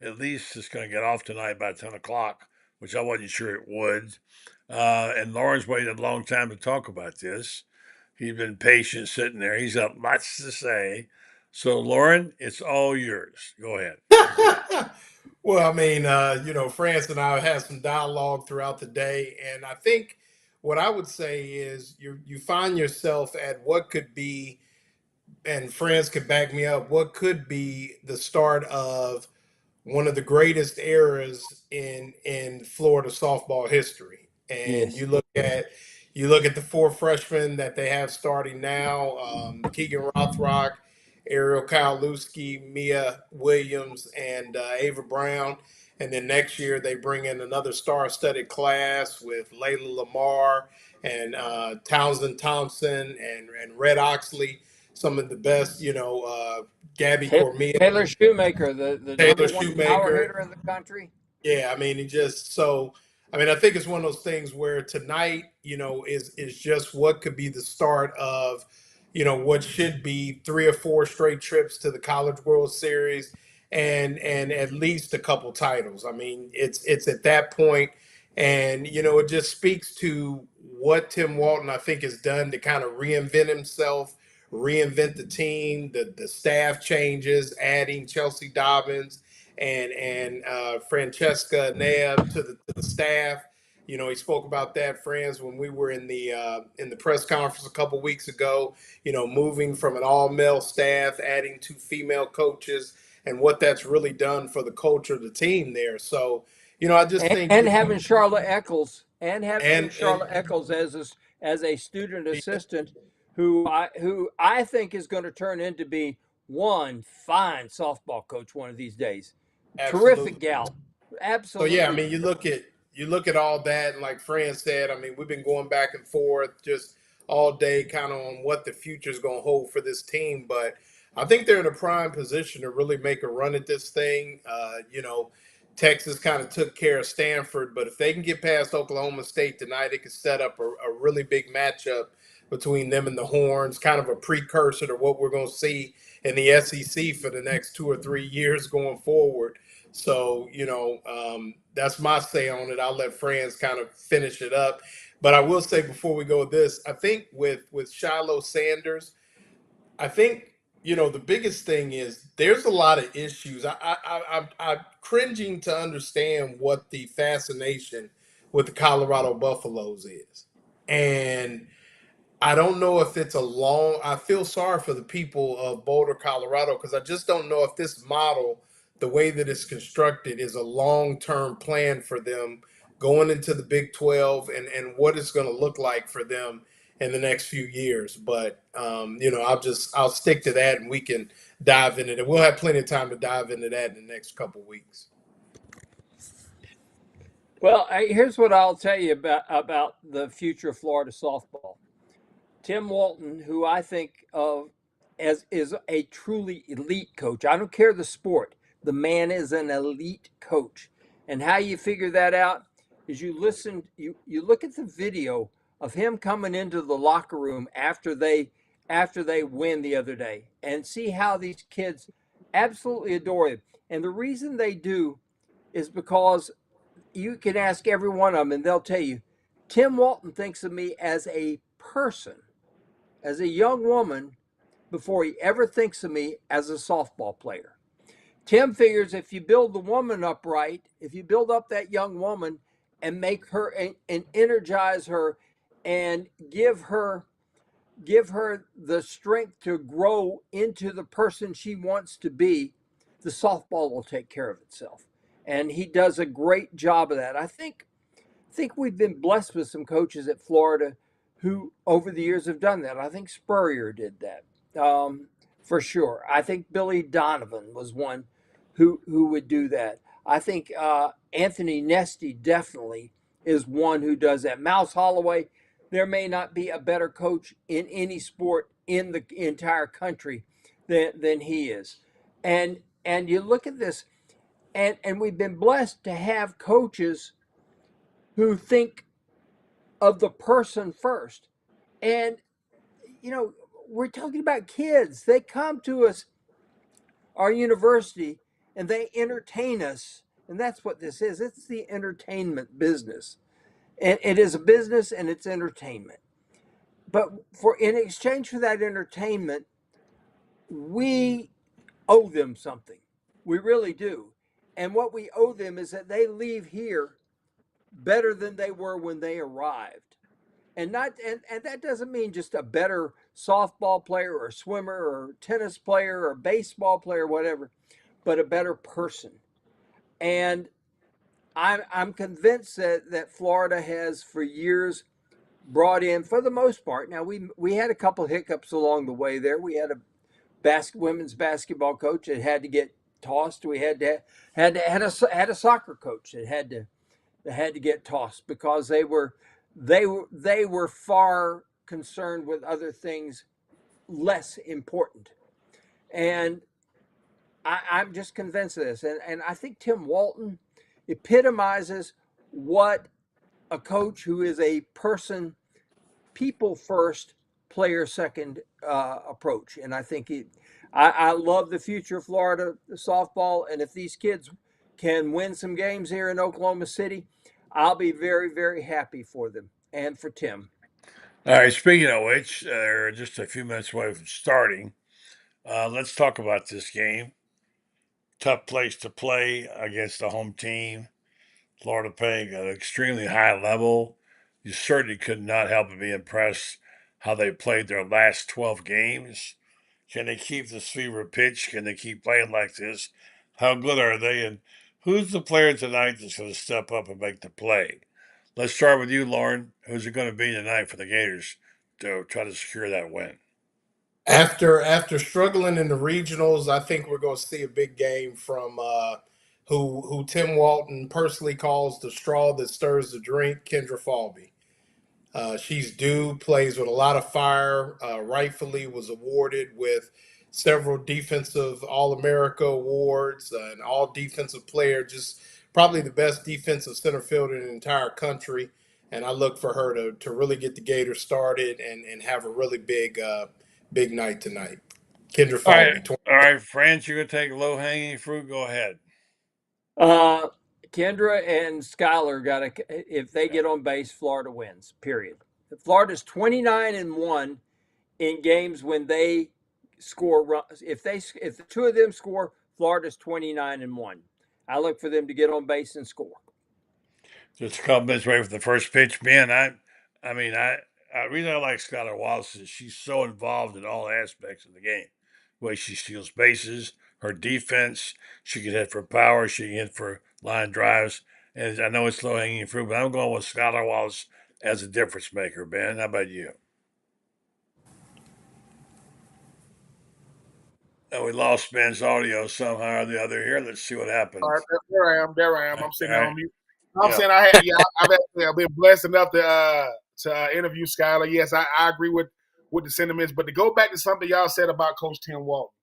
At least it's going to get off tonight by 10 o'clock, which I wasn't sure it would. And Loren's waited a long time to talk about this. He's been patient sitting there. He's got lots to say. So, Loren, it's all yours. Go ahead. Well, I mean, Franzz and I had some dialogue throughout the day, and I think what I would say is you find yourself at what could be, and Franzz could back me up, what could be the start of one of the greatest eras in Florida softball history. And Yes. you look at the four freshmen that they have starting now, Keegan Rothrock, Ariel Kowalewski, Mia Williams, and Ava Brown. And then next year they bring in another star-studded class with Layla Lamar and Townsend Thompson and Red Oxley, some of the best, Gabby Cormier. Taylor Shoemaker, the Taylor number one Shoemaker. power hitter in the country. Yeah, I mean, I think it's one of those things where tonight, is just what could be the start of, what should be 3 or 4 straight trips to the College World Series and at least a couple titles. I mean, it's at that point, and it just speaks to what Tim Walton, I think, has done to kind of reinvent himself, reinvent the team, the staff changes, adding Chelsea Dobbins and Francesca Neb to the staff. He spoke about that, Franzz, when we were in the press conference a couple weeks ago. Moving from an all-male staff, adding 2 female coaches, and what that's really done for the culture of the team there. So, I just think having Charlotte Eccles Charlotte Eccles as a student assistant, who I think is going to turn into be one fine softball coach one of these days. Absolutely. Terrific gal. Absolutely. So yeah, I mean, you look at all that, and like Franzz said, I mean, we've been going back and forth just all day kind of on what the future is going to hold for this team. But I think they're in a prime position to really make a run at this thing. Texas kind of took care of Stanford, but if they can get past Oklahoma State tonight, it could set up a really big matchup between them and the Horns, kind of a precursor to what we're going to see in the SEC for the next 2 or 3 years going forward. So, that's my say on it. I'll let Franzz kind of finish it up. But I will say before we go with this, I think with Shiloh Sanders, I think, the biggest thing is there's a lot of issues. I'm cringing to understand what the fascination with the Colorado Buffaloes is. And I don't know if it's I feel sorry for the people of Boulder, Colorado, because I just don't know if this model, the way that it's constructed, is a long-term plan for them going into the Big 12 and what it's going to look like for them in the next few years. But, I'll stick to that and we can dive into it. We'll have plenty of time to dive into that in the next couple of weeks. Well, here's what I'll tell you about the future of Florida softball. Tim Walton, who I think of as is a truly elite coach. I don't care the sport. The man is an elite coach. And how you figure that out is you look at the video of him coming into the locker room after they win the other day and see how these kids absolutely adore him. And the reason they do is because you can ask every one of them and they'll tell you, Tim Walton thinks of me as a person, as a young woman, before he ever thinks of me as a softball player. Tim figures if you build the woman up right, if you build up that young woman and make her and energize her and give her the strength to grow into the person she wants to be, the softball will take care of itself. And he does a great job of that. I think we've been blessed with some coaches at Florida who over the years have done that. I think Spurrier did that, for sure. I think Billy Donovan was one who would do that. I think Anthony Nesty definitely is one who does that. Mouse Holloway, there may not be a better coach in any sport in the entire country than he is. And you look at this, and we've been blessed to have coaches who think of the person first. And, we're talking about kids. They come to us, our university, and they entertain us. And that's what this is. It's the entertainment business. And it is a business and it's entertainment. But in exchange for that entertainment, we owe them something. We really do. And what we owe them is that they leave here better than they were when they arrived. And that doesn't mean just a better softball player or swimmer or tennis player or baseball player, whatever, but a better person. And I'm convinced that Florida has for years brought in, for the most part. Now we had a couple of hiccups along the way there. We had a women's basketball coach that had to get tossed. We had a soccer coach that had to get tossed because they were far concerned with other things less important. And I'm just convinced of this. And I think Tim Walton epitomizes what a coach who is a person, people first, player second approach. And I think I love the future of Florida softball. And if these kids can win some games here in Oklahoma City, I'll be very, very happy for them and for Tim. All right, speaking of which, they're just a few minutes away from starting. Let's talk about this game. Tough place to play against the home team. Florida playing at an extremely high level. You certainly could not help but be impressed how they played their last 12 games. Can they keep this fever pitch? Can they keep playing like this? How good are they? And who's the player tonight that's going to step up and make the play? Let's start with you, Loren. Who's it going to be tonight for the Gators to try to secure that win? After struggling in the regionals, I think we're going to see a big game from who Tim Walton personally calls the straw that stirs the drink, Kendra Falby. She's due, plays with a lot of fire, rightfully was awarded with several defensive All-America awards, an all-defensive player, just probably the best defensive center fielder in the entire country. And I look for her to really get the Gators started and have a really big night tonight. Kendra Falby. All right, Franzz, you're going to take low-hanging fruit. Go ahead. Kendra and Skylar if they get on base, Florida wins, period. Florida's 29-1 in games when they score runs. If the two of them score, Florida's 29-1. I look for them to get on base and score. Just a couple minutes away from the first pitch. Man, I really like Skylar Wallace is she's so involved in all aspects of the game. The way she steals bases, her defense, she can hit for power, she can hit for line drives. And I know it's low hanging fruit, but I'm going with Skylar Wallace as a difference maker, Ben. How about you? Oh, we lost Ben's audio somehow or the other here. Let's see what happens. All right, there I am. I'm sitting on mute. I'm saying I've been blessed enough to interview Skylar. Yes, I agree with the sentiments. But to go back to something y'all said about Coach Tim Walton,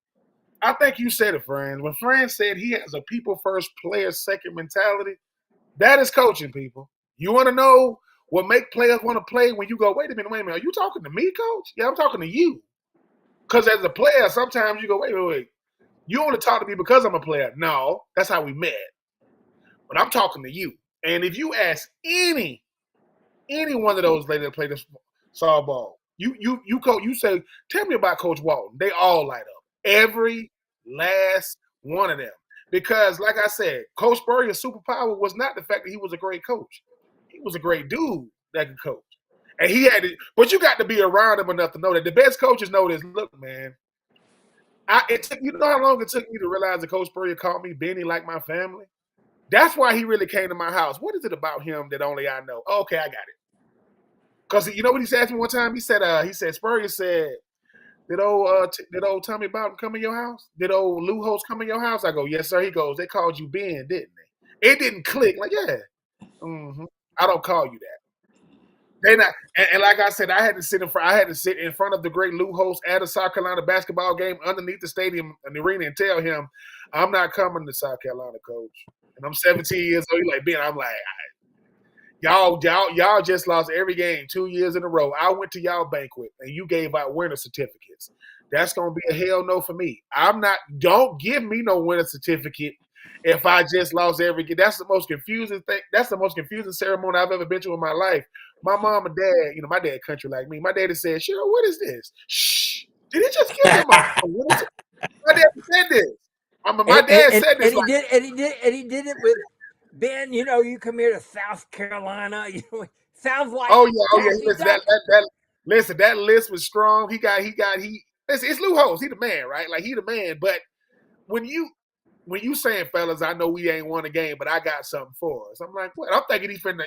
I think you said it, Franzz. When Franzz said he has a people first, player second mentality, that is coaching, people. You want to know what make players want to play when you go, wait a minute, are you talking to me, coach? Yeah, I'm talking to you. Because as a player, sometimes you go, wait. You only talk to me because I'm a player. No, that's how we met. But I'm talking to you. And if you ask any one of those ladies that play this softball, you say, tell me about Coach Walton. They all light up. Every last one of them. Because, like I said, Coach Spurrier's superpower was not the fact that he was a great coach. He was a great dude that could coach. And he had to, but you got to be around him enough to know that the best coaches know this. Look, man, you know how long it took me to realize that Coach Spurrier called me Benny like my family? That's why he really came to my house. What is it about him that only I know? Oh, okay, I got it. Because you know what he asked me one time? He said, Spurrier said, did old Tommy Bowden come in your house? Did old Lou Holtz come in your house? I go, yes, sir. He goes, they called you Ben, didn't they? It didn't click. Like, yeah. Mm-hmm. I don't call you that. They not, and like I said, I had to sit in front of the great Lou Holtz at a South Carolina basketball game underneath the stadium and the arena and tell him, I'm not coming to South Carolina, coach. And I'm 17 years old. He's like, Ben, I'm like, y'all just lost every game 2 years in a row. I went to y'all banquet and you gave out winner certificates. That's gonna be a hell no for me. Don't give me no winner certificate if I just lost every game. That's the most confusing thing. That's the most confusing ceremony I've ever been to in my life. My mom and dad, you know, my dad country like me. My daddy said, Cheryl, what is this? Shh. Did he just give him a winner certificate? My dad said this. My dad said this. And he did it with Ben. You know, you come here to South Carolina. You know, sounds like oh yeah. Listen, that list was strong. Listen, it's Lou Holtz. He the man, right? Like he the man. But when you saying, fellas, I know we ain't won a game, but I got something for us. I'm like, what? I'm thinking he finna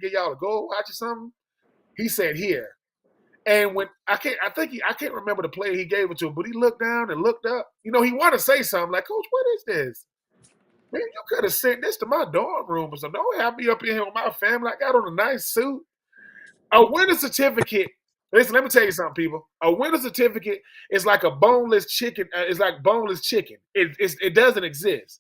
get y'all a goal watch or something. He said here. And when I can't remember the player he gave it to, but he looked down and looked up. You know, he wanted to say something like, Coach, what is this? Man, you could have sent this to my dorm room or something. Don't have me up in here with my family. I got on a nice suit. A winner certificate. Listen, let me tell you something, people. A winner certificate is like a boneless chicken. It's like boneless chicken. It doesn't exist.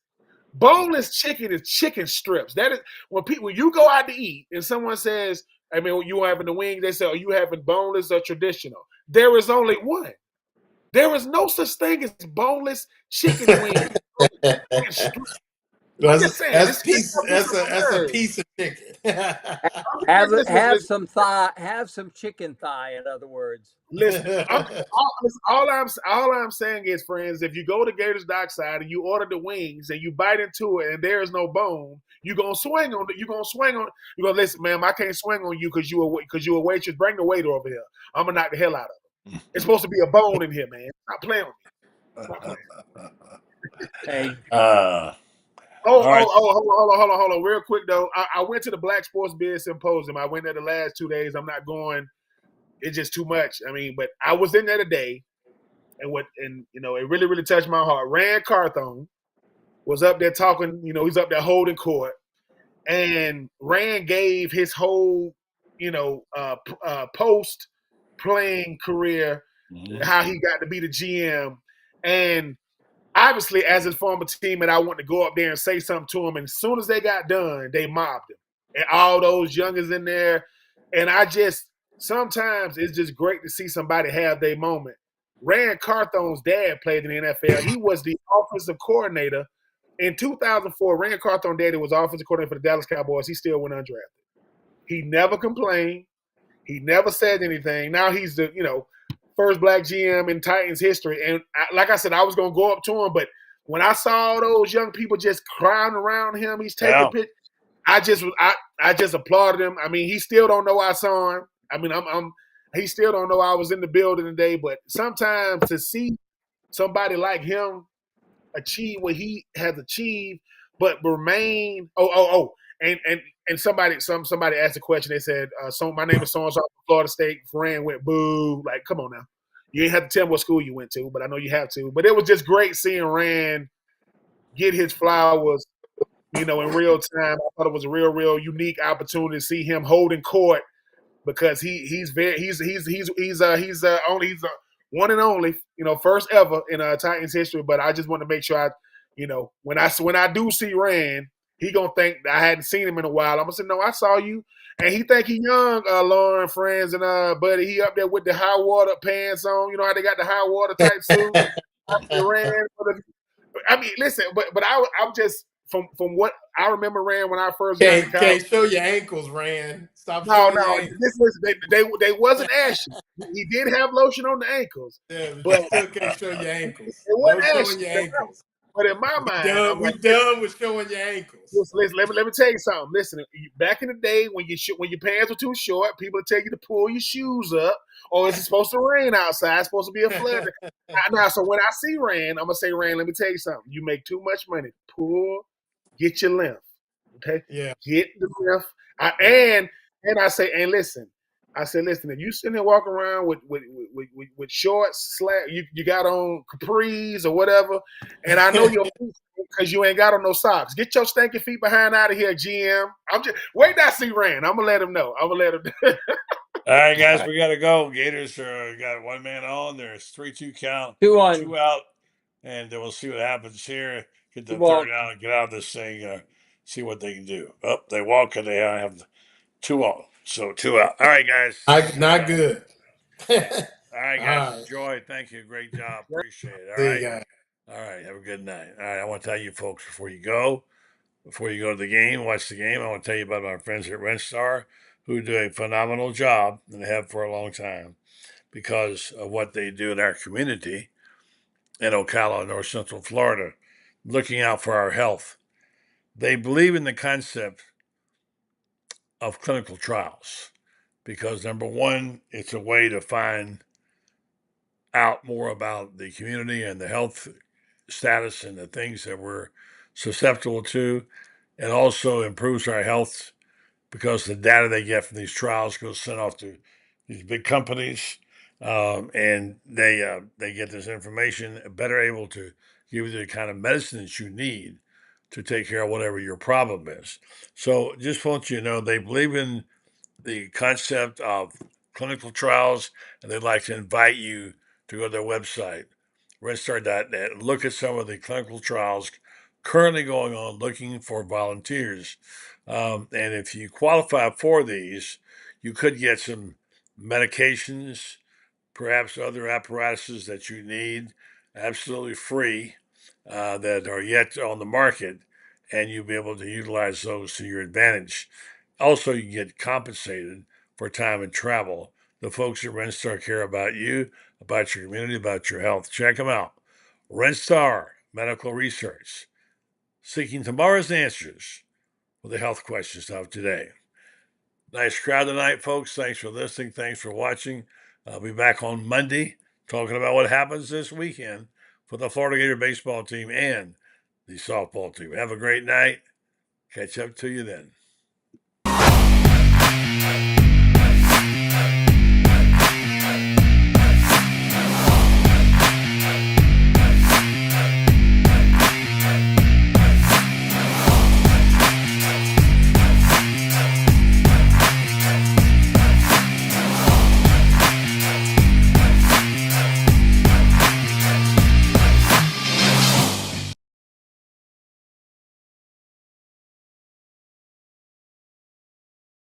Boneless chicken is chicken strips. That is when you go out to eat and someone says, I mean, you having the wings, they say, are you having boneless or traditional? There is only one. There is no such thing as boneless chicken wings. That's a piece of chicken. have some thigh, have some chicken thigh, in other words. Listen, all I'm saying is, friends, if you go to Gators Dockside and you order the wings and you bite into it and there is no bone, you're gonna swing on it. You're gonna listen, ma'am, I can't swing on you because you a waitress. Bring the waiter over here. I'm gonna knock the hell out of him. It's supposed to be a bone in here, man. Stop playing with me. Hey. Hold on. Real quick, though. I went to the Black Sports Biz Symposium. I went there the last 2 days. I'm not going. It's just too much. I mean, but I was in there today, and it really, really touched my heart. Rand Carthon was up there talking. You know, he's up there holding court, and Rand gave his whole, post-playing career, how he got to be the GM, and obviously, as his former teammate, I wanted to go up there and say something to him. And as soon as they got done, they mobbed him. And all those youngers in there. And sometimes it's just great to see somebody have their moment. Rand Carthon's dad played in the NFL. He was the offensive coordinator. In 2004, Rand Carthon's daddy was offensive coordinator for the Dallas Cowboys. He still went undrafted. He never complained. He never said anything. Now he's the, first black GM in Titans history. And like I said, I was going to go up to him, but when I saw those young people just crying around him, he's taking pictures. I just applauded him. I mean, he still don't know I saw him. I mean, he still don't know I was in the building today, but sometimes to see somebody like him achieve what he has achieved, but remain, and somebody asked a question. They said, my name is so-and-so from Florida State. Fran went boo. Like, come on now. You ain't have to tell me what school you went to, but I know you have to. But it was just great seeing Rand get his flowers, in real time. I thought it was a real unique opportunity to see him holding court because he's one and only, first ever in Titans history. But I just want to make sure when I do see Rand, he gonna think I hadn't seen him in a while. I'm gonna say, no, I saw you, and he think he young, Loren, Franzz, and buddy. He up there with the high water pants on. You know how they got the high water type suit. I mean, listen, but I'm just from what I remember, Rand, when I first got into college. Can't show your ankles, Rand. Stop No, showing no, your ankles. listen, they wasn't ashy. He did have lotion on the ankles, Yeah, but but you still can't show your ankles. it No wasn't showing ashy. your ankles. But in my mind, I'm We like, done with showing your ankles. listen, let me tell you something. Listen, back in the day when your pants were too short, people would tell you to pull your shoes up, or is it supposed to rain outside? It's supposed to be a flood. Now, so when I see Rand, I'm gonna say, Rand, let me tell you something. You make too much money. Get your length. Okay? Yeah. Get the length. And I say, and listen. I said, listen, if you sitting there walking around with shorts, you got on capris or whatever, and I know your feet because you ain't got on no socks. Get your stinking feet behind out of here, GM. I'm just wait till I see Rand. I'm gonna let him know. All right, guys, we gotta go. Gators got one man on. There's 3-2 count, 2-1. 2 out, and then we'll see what happens here. Get the Walk. third out and get out of this thing. See what they can do. Oh, they walk and they have 2 on. So 2 out. All right, guys. Not good. All right, guys. All right. Enjoy. Thank you. Great job. Appreciate it. All See you right. guys. All right. Have a good night. All right. I want to tell you folks before you go to the game, watch the game, I want to tell you about my friends at RentStar who do a phenomenal job and have for a long time because of what they do in our community in Ocala, North Central Florida, looking out for our health. They believe in the concept of clinical trials because, number one, it's a way to find out more about the community and the health status and the things that we're susceptible to. It also improves our health because the data they get from these trials goes sent off to these big companies, and they get this information, better able to give you the kind of medicine that you need to take care of whatever your problem is. So just want you to know they believe in the concept of clinical trials, and they'd like to invite you to go to their website, redstar.net, and look at some of the clinical trials currently going on looking for volunteers. And if you qualify for these, you could get some medications, perhaps other apparatuses that you need absolutely free that are yet on the market, and you'll be able to utilize those to your advantage. Also, you get compensated for time and travel. The folks at RentStar care about you, about your community, about your health. Check them out. RentStar Medical Research, seeking tomorrow's answers for the health questions of today. Nice crowd tonight, folks. Thanks for listening. Thanks for watching. I'll be back on Monday talking about what happens this weekend for the Florida Gator baseball team and the softball team. Have a great night. Catch up to you then.